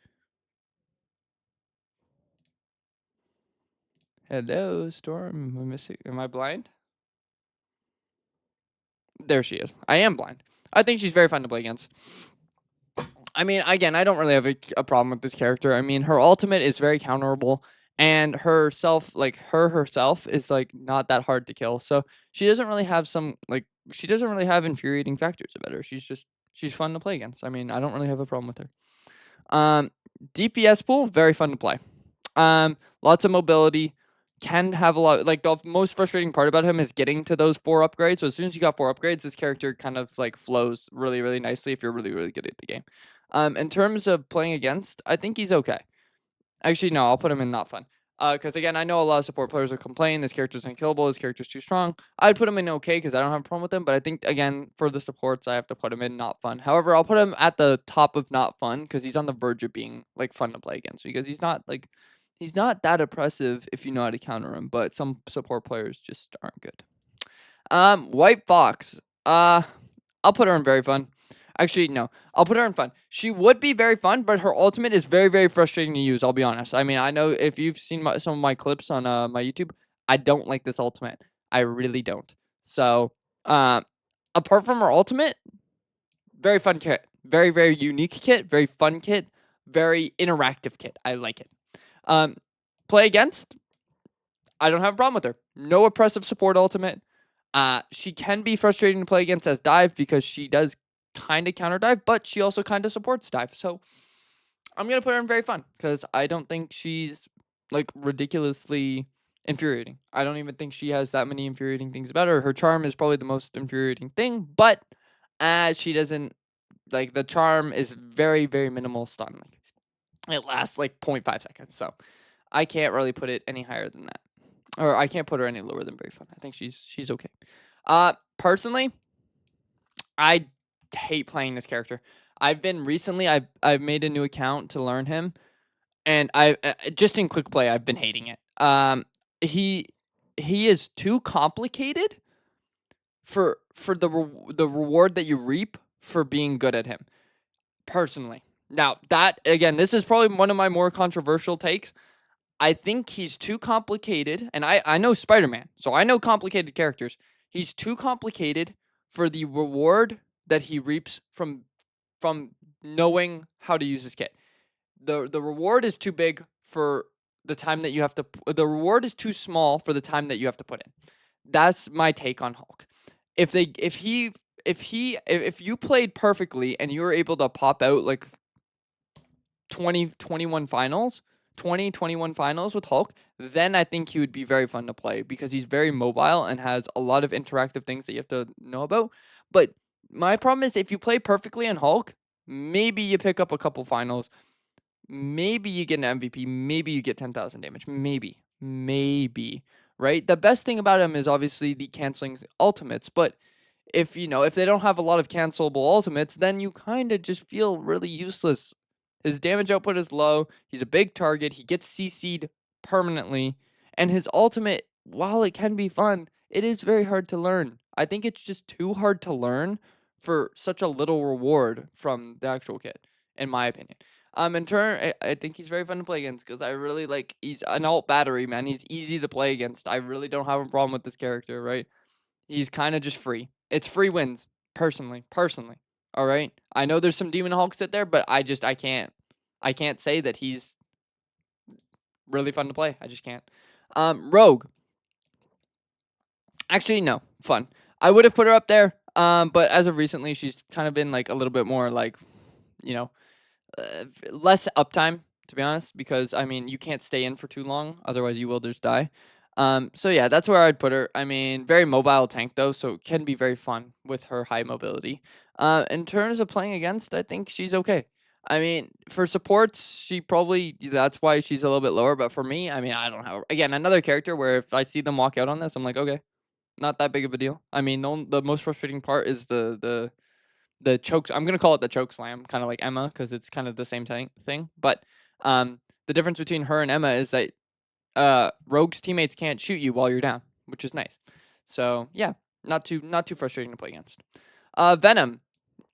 Hello, Storm. Am I missing? Am I blind? There she is. I am blind. I think she's very fun to play against. I mean, again, I don't really have a problem with this character. I mean, her ultimate is very counterable, and herself, like her herself, is like not that hard to kill. So she doesn't really have she doesn't really have infuriating factors about her. She's fun to play against. I mean, I don't really have a problem with her. Um, DPS pool, very fun to play. Lots of mobility. Can have a lot. Like the most frustrating part about him is getting to those 4 upgrades. So as soon as you got 4 upgrades, this character kind of like flows really nicely if you're really good at the game. In terms of playing against, I think he's okay. Actually, no, I'll put him in not fun. Because again, I know a lot of support players will complain this character's unkillable, this character's too strong. I'd put him in okay because I don't have a problem with him. But I think again for the supports, I have to put him in not fun. However, I'll put him at the top of not fun because he's on the verge of being like fun to play against because he's not that oppressive if you know how to counter him. But some support players just aren't good. White Fox. I'll put her in very fun. Actually, no. I'll put her in fun. She would be very fun, but her ultimate is very frustrating to use, I'll be honest. I mean, I know if you've seen some of my clips on my YouTube, I don't like this ultimate. I really don't. So, apart from her ultimate, very fun kit. Very unique kit. Very fun kit. Very interactive kit. I like it. Play against, I don't have a problem with her. No oppressive support ultimate. She can be frustrating to play against as dive because she does kind of counter dive, but she also kind of supports dive. So I'm gonna put her in very fun because I don't think she's like ridiculously infuriating. I don't even think she has that many infuriating things about her. Her charm is probably the most infuriating thing, but she doesn't like the charm is very, very minimal stun. Like it lasts like 0.5 seconds. So I can't really put it any higher than that. Or I can't put her any lower than very fun. I think she's okay. Personally, I hate playing this character. I've made a new account to learn him, and I just in quick play I've been hating it. He he is too complicated for the reward that you reap for being good at him. Personally, now that again, this is probably one of my more controversial takes. I think he's too complicated, and I know Spider-Man, so I know complicated characters. He's too complicated for the reward that he reaps from knowing how to use his kit. The reward is too big for the time that you have to. The reward is too small for the time that you have to put in. That's my take on Hulk. If you played perfectly and you were able to pop out like 21 finals, 21 finals with Hulk, then I think he would be very fun to play because he's very mobile and has a lot of interactive things that you have to know about. But my problem is if you play perfectly on Hulk, maybe you pick up a couple finals, maybe you get an MVP, maybe you get 10,000 damage, maybe, right? The best thing about him is obviously the canceling ultimates, but if they don't have a lot of cancelable ultimates, then you kind of just feel really useless. His damage output is low. He's a big target. He gets CC'd permanently. And his ultimate, while it can be fun, it is very hard to learn. I think it's just too hard to learn for such a little reward from the actual kit, in my opinion. In turn, I think he's very fun to play against because I really like he's an alt battery, man. He's easy to play against. I really don't have a problem with this character, right? He's kind of just free. It's free wins, personally. All right. I know there's some Demon Hulks out there, but I can't say that he's really fun to play. I just can't. Rogue. Actually, no, fun. I would have put her up there. But as of recently, she's kind of been like a little bit more like, you know, less uptime to be honest, because I mean you can't stay in for too long, otherwise you will just die. So yeah, that's where I'd put her. I mean, very mobile tank though, so it can be very fun with her high mobility. In terms of playing against, I think she's okay. I mean, for supports, she probably that's why she's a little bit lower. But for me, I mean, I don't have again another character where if I see them walk out on this, I'm like, okay, not that big of a deal. I mean, the most frustrating part is the chokes. I'm gonna call it the choke slam, kind of like Emma, because it's kind of the same thing. But the difference between her and Emma is that Rogue's teammates can't shoot you while you're down, which is nice. So yeah, not too frustrating to play against. Venom.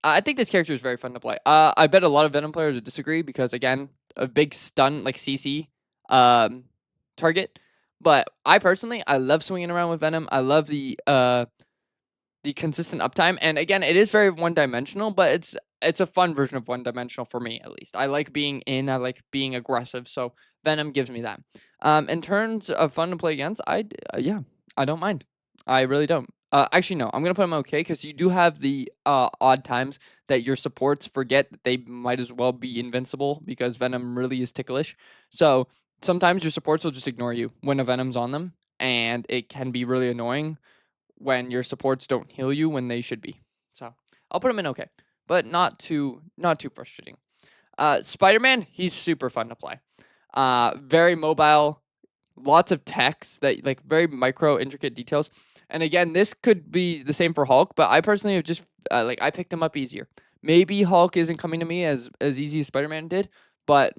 I think this character is very fun to play. I bet a lot of Venom players would disagree because again, a big stun like CC target. But I personally, I love swinging around with Venom. I love the consistent uptime. And again, it is very one-dimensional, but it's a fun version of one-dimensional for me at least. I like being in, I like being aggressive, so Venom gives me that. In terms of fun to play against, yeah, I don't mind. I really don't. Actually, no, I'm gonna put him okay because you do have the odd times that your supports forget that they might as well be invincible because Venom really is ticklish. So sometimes your supports will just ignore you when a Venom's on them, and it can be really annoying when your supports don't heal you when they should be. So I'll put him in okay, but not too frustrating. Spider-Man, he's super fun to play. Very mobile, lots of text that like very micro intricate details. And again, this could be the same for Hulk, but I personally have just like I picked him up easier. Maybe Hulk isn't coming to me as easy as Spider-Man did, but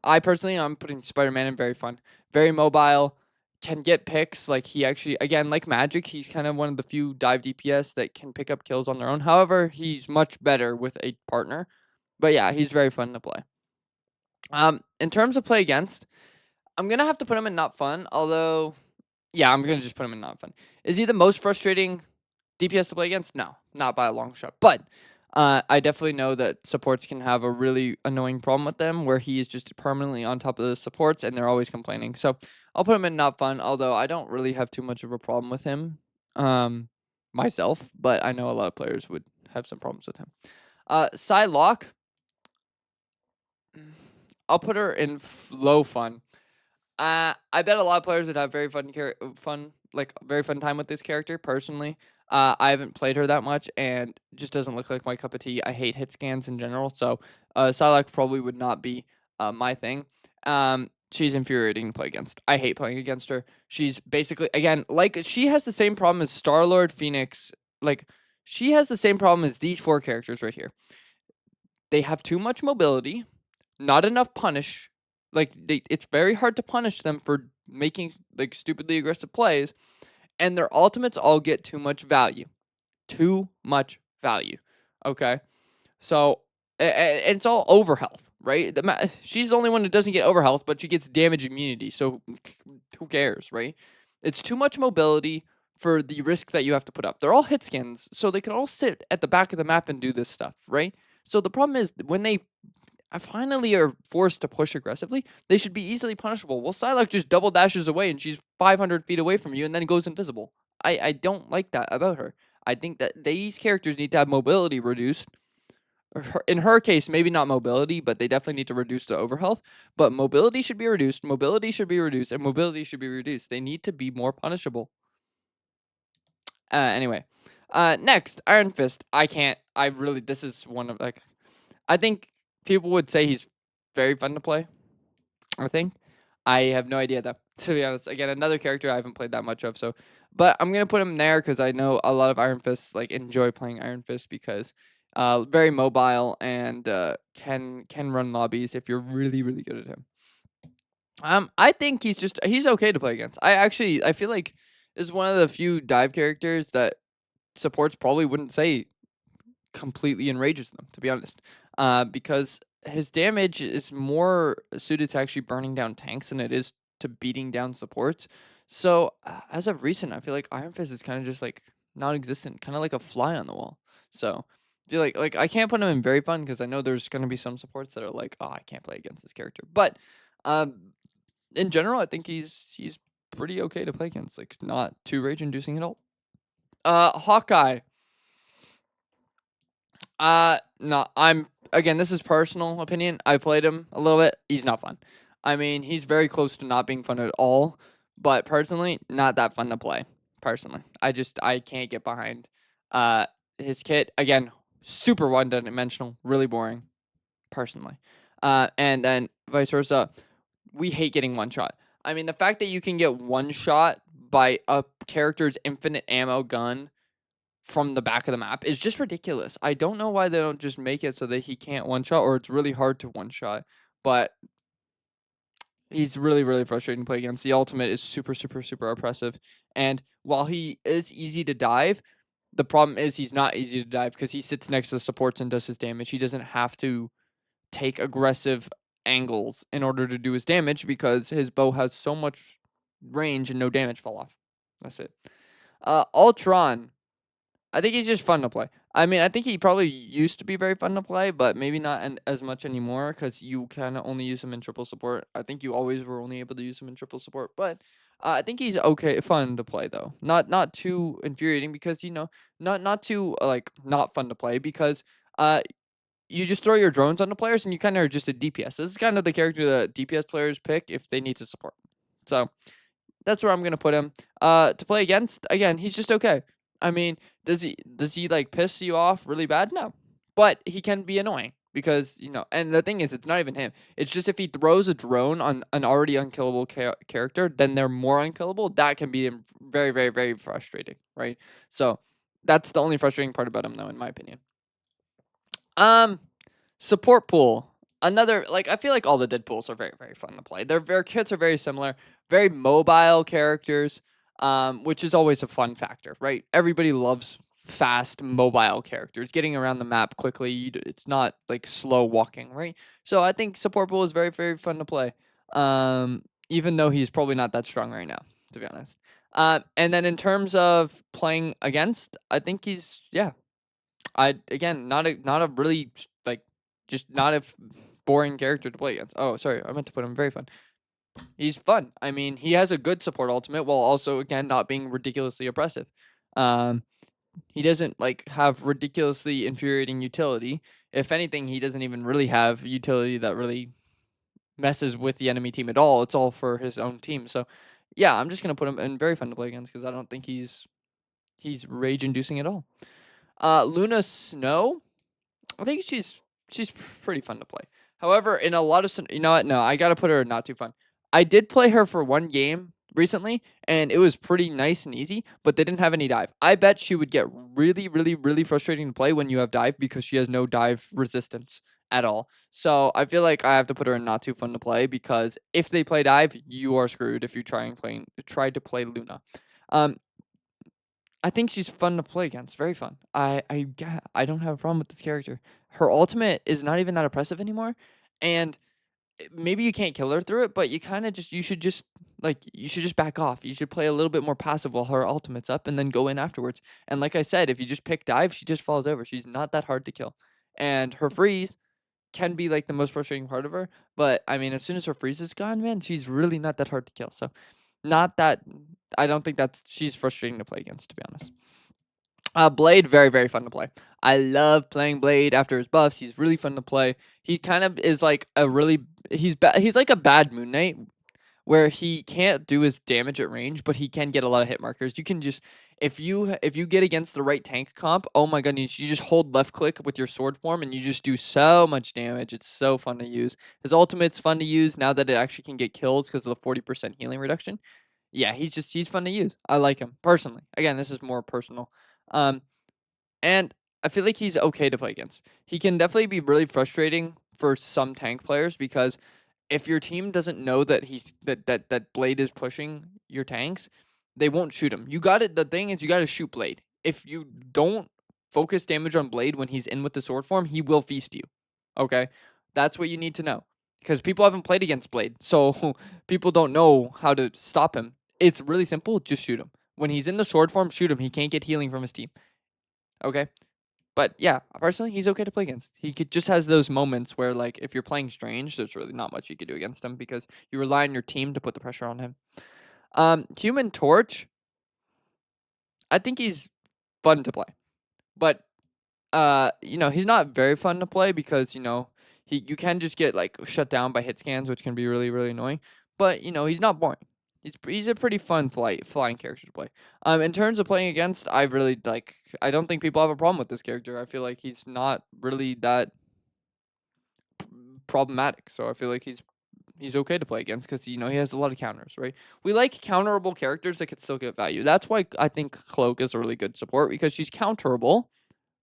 I personally I'm putting Spider-Man in very fun, very mobile, can get picks. Like he actually again like Magic, he's kind of one of the few dive DPS that can pick up kills on their own. However, he's much better with a partner. But yeah, he's very fun to play. In terms of play against, I'm gonna have to put him in not fun. Although, yeah, I'm gonna just put him in not fun. Is he the most frustrating DPS to play against? No, not by a long shot. But I definitely know that supports can have a really annoying problem with them where he is just permanently on top of the supports and they're always complaining. So I'll put him in not fun, although I don't really have too much of a problem with him myself, but I know a lot of players would have some problems with him. Psylocke, I'll put her in low fun. I bet a lot of players would have very very fun time with this character. Personally, I haven't played her that much, and just doesn't look like my cup of tea. I hate hit scans in general, so Psylocke probably would not be my thing. She's infuriating to play against. I hate playing against her. She's basically again like she has the same problem as Star Lord, Phoenix. Like she has the same problem as these four characters right here. They have too much mobility, not enough punish. It's very hard to punish them for making like stupidly aggressive plays, and their ultimates all get too much value. Too much value. Okay, so it's all over health, right? She's the only one that doesn't get over health, but she gets damage immunity. So who cares, right? It's too much mobility for the risk that you have to put up. They're all hit skins, so they can all sit at the back of the map and do this stuff, right? So the problem is when they finally are forced to push aggressively, they should be easily punishable. Well, Psylocke just double dashes away and she's 500 feet away from you and then goes invisible. I don't like that about her. I think that these characters need to have mobility reduced. In her case, maybe not mobility, but they definitely need to reduce the overhealth. But mobility should be reduced, mobility should be reduced, and mobility should be reduced. They need to be more punishable. Anyway. Next, Iron Fist. This is one of, like, I think people would say he's very fun to play. I think. I have no idea though. To be honest, again, another character I haven't played that much of. So, but I'm gonna put him there because I know a lot of Iron Fists like enjoy playing Iron Fist because, very mobile and can run lobbies if you're really good at him. I think he's okay to play against. I feel like this is one of the few dive characters that supports probably wouldn't say completely enrages them, to be honest. Because his damage is more suited to actually burning down tanks than it is to beating down supports. So as of recent, I feel like Iron Fist is kind of just like non-existent, kind of like a fly on the wall. So I feel like I can't put him in very fun because I know there's gonna be some supports that are like, oh, I can't play against this character. But in general, I think he's pretty okay to play against. Like not too rage inducing at all. Hawkeye. No, this is personal opinion. I played him a little bit. He's not fun. I mean, he's very close to not being fun at all, but personally, not that fun to play. Personally, I can't get behind his kit. Again, super one-dimensional, really boring personally. And then vice versa, we hate getting one shot. I mean, the fact that you can get one shot by a character's infinite ammo gun from the back of the map is just ridiculous. I don't know why they don't just make it so that he can't one shot, or it's really hard to one shot. But he's really frustrating to play against. The ultimate is super oppressive, and while he is easy to dive, the problem is he's not easy to dive because he sits next to the supports and does his damage. He doesn't have to take aggressive angles in order to do his damage because his bow has so much range and no damage fall off. That's it. Ultron. I think he's just fun to play. I mean, I think he probably used to be very fun to play, but maybe not as much anymore because you kind of only use him in triple support. I think you always were only able to use him in triple support, but I think he's okay, fun to play though. Not too infuriating because not too like not fun to play because you just throw your drones on the players and you kind of are just a DPS. This is kind of the character that DPS players pick if they need to support. So that's where I'm gonna put him. To play against, again, he's just okay. I mean, does he like piss you off really bad? No, but he can be annoying because And the thing is, it's not even him. It's just if he throws a drone on an already unkillable character, then they're more unkillable. That can be very frustrating, right? So that's the only frustrating part about him, though, in my opinion. Support pool. Another I feel like all the Deadpools are very fun to play. Their kits are very similar, very mobile characters, which is always a fun factor, right? Everybody loves fast mobile characters getting around the map quickly. It's not like slow walking, right? So I think support pool is very fun to play. Even though he's probably not that strong right now, to be honest. And then in terms of playing against, I think he's again, not a really like just not a boring character to play against. Oh, sorry, I meant to put him very fun. He's fun. I mean, he has a good support ultimate while also again not being ridiculously oppressive. Um, he doesn't like have ridiculously infuriating utility. If anything, he doesn't even really have utility that really messes with the enemy team at all. It's all for his own team. So, yeah, I'm just gonna put him in very fun to play against because I don't think he's rage inducing at all. Luna Snow, I think she's pretty fun to play. However, in a lot of you know what? No, I gotta put her in not too fun. I did play her for one game recently, and it was pretty nice and easy, but they didn't have any dive. I bet she would get really, really, really frustrating to play when you have dive because she has no dive resistance at all. So I feel like I have to put her in not too fun to play because if they play dive, you are screwed if you try to play Luna. Um, I think she's fun to play against. Very fun. I don't have a problem with this character. Her ultimate is not even that oppressive anymore, and maybe you can't kill her through it, but you should just you should just back off. You should play a little bit more passive while her ultimate's up, and then go in afterwards. And like I said, if you just pick dive, she just falls over. She's not that hard to kill, and her freeze can be like the most frustrating part of her. But I mean, as soon as her freeze is gone, man, she's really not that hard to kill. So, not that I don't think she's frustrating to play against, to be honest. Blade, very, very fun to play. I love playing Blade after his buffs. He's really fun to play. He kind of is like a really he's like a bad Moon Knight where he can't do his damage at range, but he can get a lot of hit markers. You can just if you get against the right tank comp, oh my goodness, you just hold left click with your sword form and you just do so much damage. It's so fun to use. His ultimate's fun to use now that it actually can get kills because of the 40% healing reduction. Yeah, he's fun to use. I like him personally. Again, this is more personal. Um, and I feel like he's okay to play against. He can definitely be really frustrating for some tank players because if your team doesn't know that that Blade is pushing your tanks, they won't shoot him. You got it. The thing is, you got to shoot Blade. If you don't focus damage on Blade when he's in with the sword form, he will feast you. Okay, that's what you need to know because people haven't played against Blade, so people don't know how to stop him. It's really simple. Just shoot him. When he's in the sword form, shoot him. He can't get healing from his team. Okay. But yeah, personally, he's okay to play against. Just has those moments where, like, if you're playing strange, there's really not much you can do against him because you rely on your team to put the pressure on him. Human Torch, I think he's fun to play, but he's not very fun to play because you can just get like shut down by hit scans, which can be really really annoying. But he's not boring. He's a pretty fun flying character to play. In terms of playing against, I really like. I don't think people have a problem with this character. I feel like he's not really that problematic. So I feel like he's okay to play against because he has a lot of counters, right? We like counterable characters that could still get value. That's why I think Cloak is a really good support because she's counterable,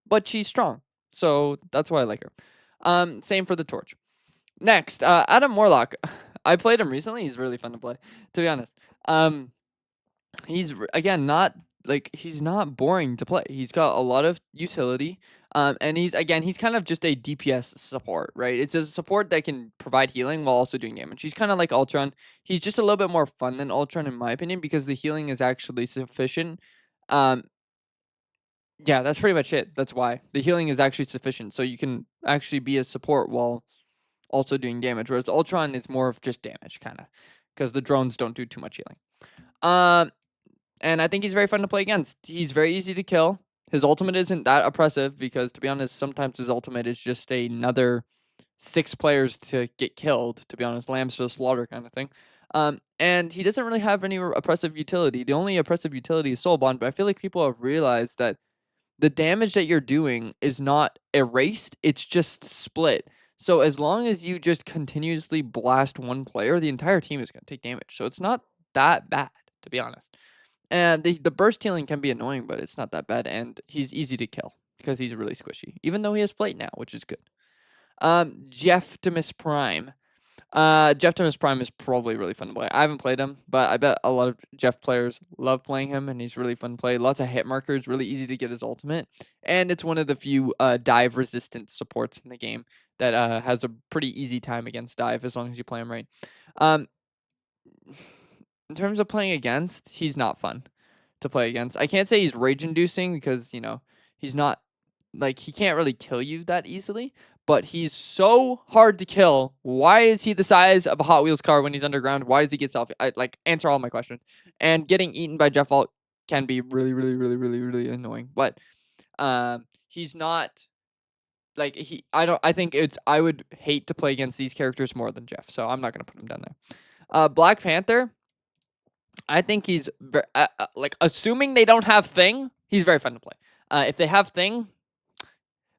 but she's strong. So that's why I like her. Same for the Torch. Next, Adam Morlock. I played him recently. He's really fun to play, to be honest. Again not like he's not boring to play. He's got a lot of utility. And he's kind of just a DPS support, right? It's a support that can provide healing while also doing damage. He's kind of like Ultron. He's just a little bit more fun than Ultron in my opinion because the healing is actually sufficient. Um, yeah, that's pretty much it. That's why the healing is actually sufficient, so you can actually be a support while also doing damage. Whereas Ultron is more of just damage, kind of, because the drones don't do too much healing. And I think he's very fun to play against. He's very easy to kill. His ultimate isn't that oppressive because, to be honest, sometimes his ultimate is just another 6 players to get killed. To be honest, lambs to the slaughter kind of thing. And he doesn't really have any oppressive utility. The only oppressive utility is Soul Bond, but I feel like people have realized that the damage that you're doing is not erased, it's just split. So as long as you just continuously blast one player, the entire team is going to take damage. So it's not that bad, to be honest. And the burst healing can be annoying, but it's not that bad. And he's easy to kill because he's really squishy, even though he has Flight now, which is good. Jeftimus Prime. Jeftimus Prime is probably really fun to play. I haven't played him, but I bet a lot of Jeff players love playing him, and he's really fun to play. Lots of hit markers, really easy to get his ultimate, and it's one of the few dive resistant supports in the game that has a pretty easy time against dive as long as you play him right. Um, in terms of playing against, he's not fun to play against. I can't say he's rage inducing because he's not like, he can't really kill you that easily, but he's so hard to kill. Why is he the size of a Hot Wheels car when he's underground? Why does he get selfie? Like, answer all my questions. And getting eaten by Jeff Alt can be really, really, really, really, really annoying. But he's not like I think I would hate to play against these characters more than Jeff, so I'm not gonna put him down there. Black Panther, I think he's like, assuming they don't have Thing, he's very fun to play. If they have Thing,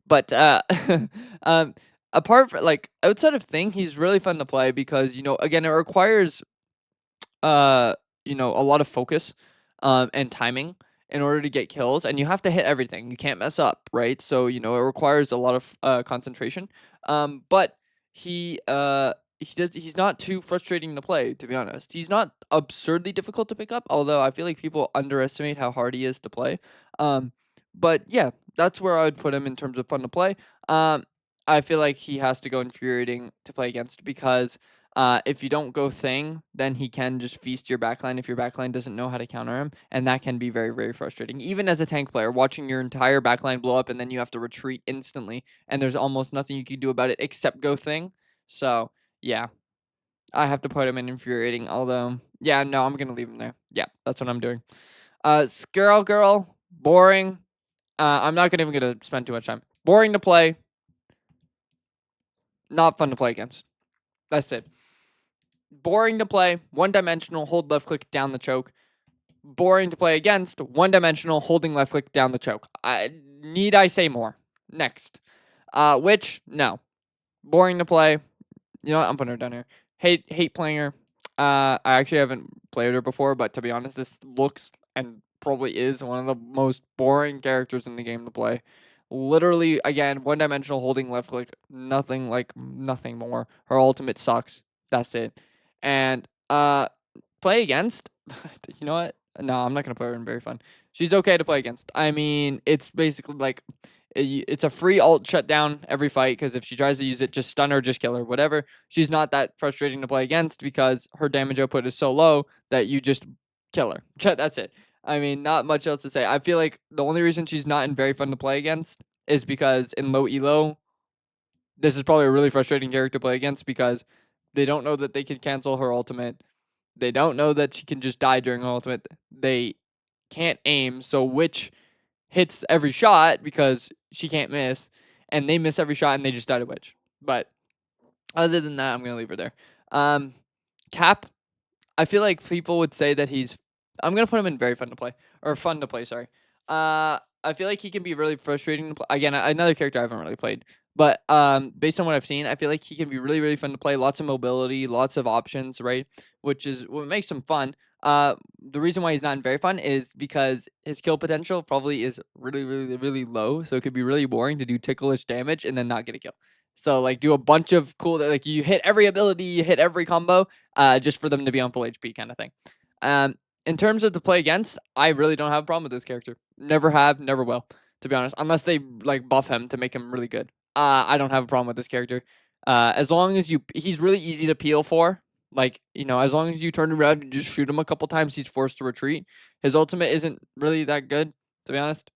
but um, like outside of Thing, he's really fun to play because again it requires uh a lot of focus and timing in order to get kills, and you have to hit everything. You can't mess up, right? So it requires a lot of concentration. But he's not too frustrating to play, to be honest. He's not absurdly difficult to pick up, although I feel like people underestimate how hard he is to play. Um but yeah, that's where I would put him in terms of fun to play. I feel like he has to go infuriating to play against because if you don't go Thing, then he can just feast your backline if your backline doesn't know how to counter him, and that can be very, very frustrating. Even as a tank player, watching your entire backline blow up and then you have to retreat instantly, and there's almost nothing you can do about it except go Thing. So yeah, I have to put him in infuriating. Although, yeah, no, I'm gonna leave him there. Yeah, that's what I'm doing. Squirrel Girl, boring. I'm not even gonna spend too much time. Boring to play. Not fun to play against. That's it. Boring to play, one-dimensional, hold left click down the choke. Boring to play against, one-dimensional, holding left click down the choke. Need I say more? Next. Witch, no. Boring to play. You know what? I'm putting her down here. Hate playing her. I actually haven't played her before, but to be honest, this looks and probably is one of the most boring characters in the game to play. Literally, again, one-dimensional, holding left click, nothing more. Her ultimate sucks. That's it. And play against. You know what? No, I'm not gonna put her in very fun. She's okay to play against. I mean, it's basically like it's a free alt shutdown every fight because if she tries to use it, just stun her, just kill her, whatever. She's not that frustrating to play against because her damage output is so low that you just kill her. That's it. I mean, not much else to say. I feel like the only reason she's not in very fun to play against is because in low elo, this is probably a really frustrating character to play against because they don't know that they can cancel her ultimate. They don't know that she can just die during her ultimate. They can't aim, so Witch hits every shot because she can't miss, and they miss every shot and they just die to Witch. But other than that, I'm gonna leave her there. Cap, I feel like people would say that I'm gonna put him in very fun to play or fun to play. Sorry. I feel like he can be really frustrating to play. Again, another character I haven't really played, but based on what I've seen, I feel like he can be really, really fun to play. Lots of mobility, lots of options, right? Which is what makes him fun. The reason why he's not in very fun is because his kill potential probably is really, really, really low. So it could be really boring to do ticklish damage and then not get a kill. So like do a bunch of cool, like you hit every ability, you hit every combo, just for them to be on full HP kind of thing. In terms of to play against, I really don't have a problem with this character. Never have, never will, to be honest. Unless they like buff him to make him really good. I don't have a problem with this character. As long as he's really easy to peel for. Like, as long as you turn around and just shoot him a couple times, he's forced to retreat. His ultimate isn't really that good, to be honest.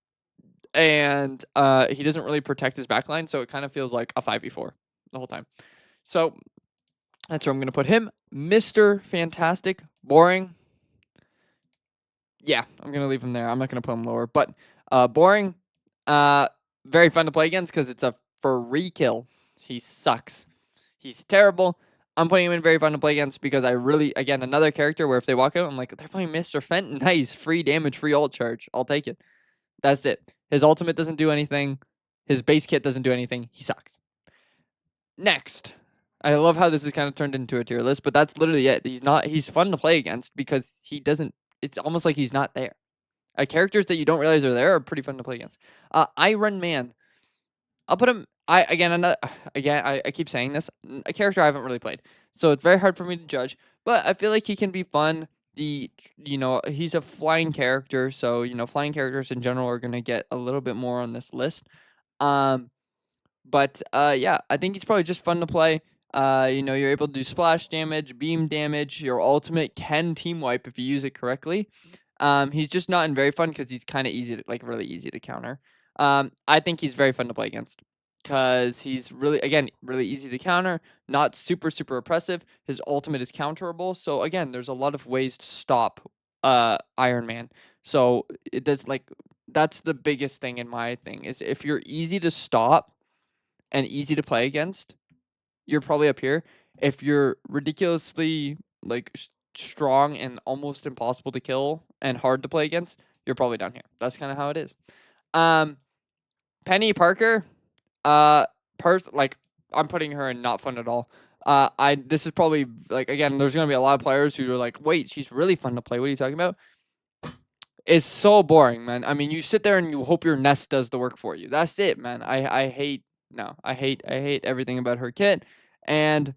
And he doesn't really protect his backline, so it kind of feels like a 5v4 the whole time. So that's where I'm going to put him. Mr. Fantastic. Boring. Yeah, I'm going to leave him there. I'm not going to put him lower. But boring. Very fun to play against because it's a free kill. He sucks. He's terrible. I'm putting him in very fun to play against because again, another character where if they walk out, I'm like, they're playing Mr. Fenton. Nice. Free damage, free ult charge. I'll take it. That's it. His ultimate doesn't do anything. His base kit doesn't do anything. He sucks. Next. I love how this is kind of turned into a tier list, but that's literally it. He's fun to play against because it's almost like he's not there. Characters that you don't realize are there are pretty fun to play against. Iron Man. I'll put him. I keep saying this. A character I haven't really played, so it's very hard for me to judge. But I feel like he can be fun. He's a flying character, so flying characters in general are gonna get a little bit more on this list. But yeah, I think he's probably just fun to play. You're able to do splash damage, beam damage. Your ultimate can team wipe if you use it correctly. He's just not in very fun because he's kind of easy, really easy to counter. I think he's very fun to play against because he's really, again, really easy to counter, not super oppressive. His ultimate is counterable. So again, there's a lot of ways to stop Iron Man. So it does like that's the biggest thing in my thing is if you're easy to stop and easy to play against, you're probably up here. If you're ridiculously like strong and almost impossible to kill and hard to play against, you're probably down here. That's kind of how it is. Um, Penny Parker, uh, like I'm putting her in not fun at all. This is probably like again, there's gonna be a lot of players who are like, wait, she's really fun to play. What are you talking about? It's so boring, man. I mean, you sit there and you hope your nest does the work for you. That's it, man. I hate no, I hate everything about her kit. And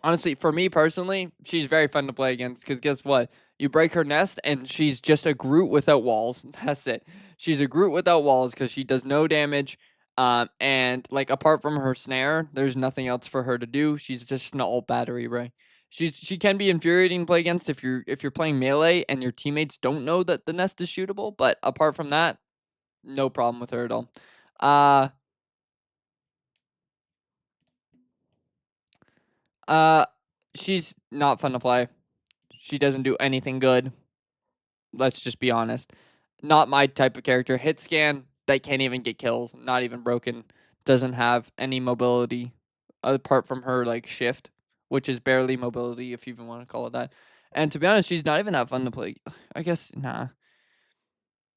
honestly, for me personally, she's very fun to play against because guess what? You break her nest and she's just a Groot without walls. That's it. She's a Groot without walls because she does no damage. And like apart from her snare, there's nothing else for her to do. She's just an all battery, right? She can be infuriating to play against if you're playing melee and your teammates don't know that the nest is shootable. But apart from that, no problem with her at all. Uh uh she's not fun to play. She doesn't do anything good. Let's just be honest. Not my type of character. Hit scan, they can't even get kills. Not even broken. Doesn't have any mobility apart from her like shift, which is barely mobility if you even want to call it that. And to be honest, she's not even that fun to play. I guess nah.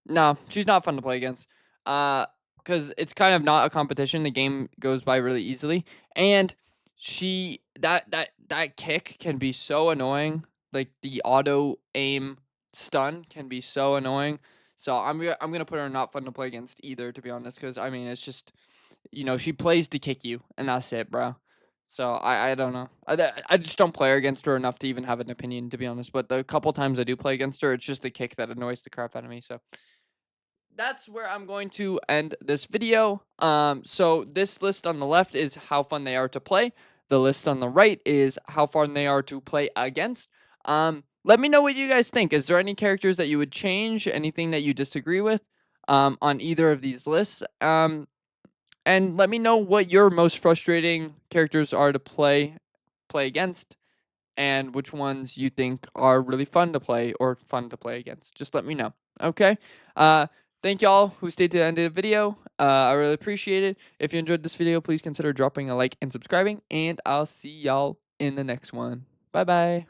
No, she's not fun to play against. Because it's kind of not a competition. The game goes by really easily, and that kick can be so annoying. Like the auto aim stun can be so annoying. So I'm gonna put her not fun to play against either. To be honest, because I mean it's just she plays to kick you, and that's it, bro. So I don't know. I just don't play her against her enough to even have an opinion, to be honest. But the couple times I do play against her, it's just the kick that annoys the crap out of me. So that's where I'm going to end this video. So this list on the left is how fun they are to play. The list on the right is how fun they are to play against. Let me know what you guys think. Is there any characters that you would change? Anything that you disagree with on either of these lists? And let me know what your most frustrating characters are to play against, and which ones you think are really fun to play or fun to play against. Just let me know. Okay. Uh, Thank y'all who stayed to the end of the video. I really appreciate it. If you enjoyed this video, please consider dropping a like and subscribing, and I'll see y'all in the next one. Bye bye.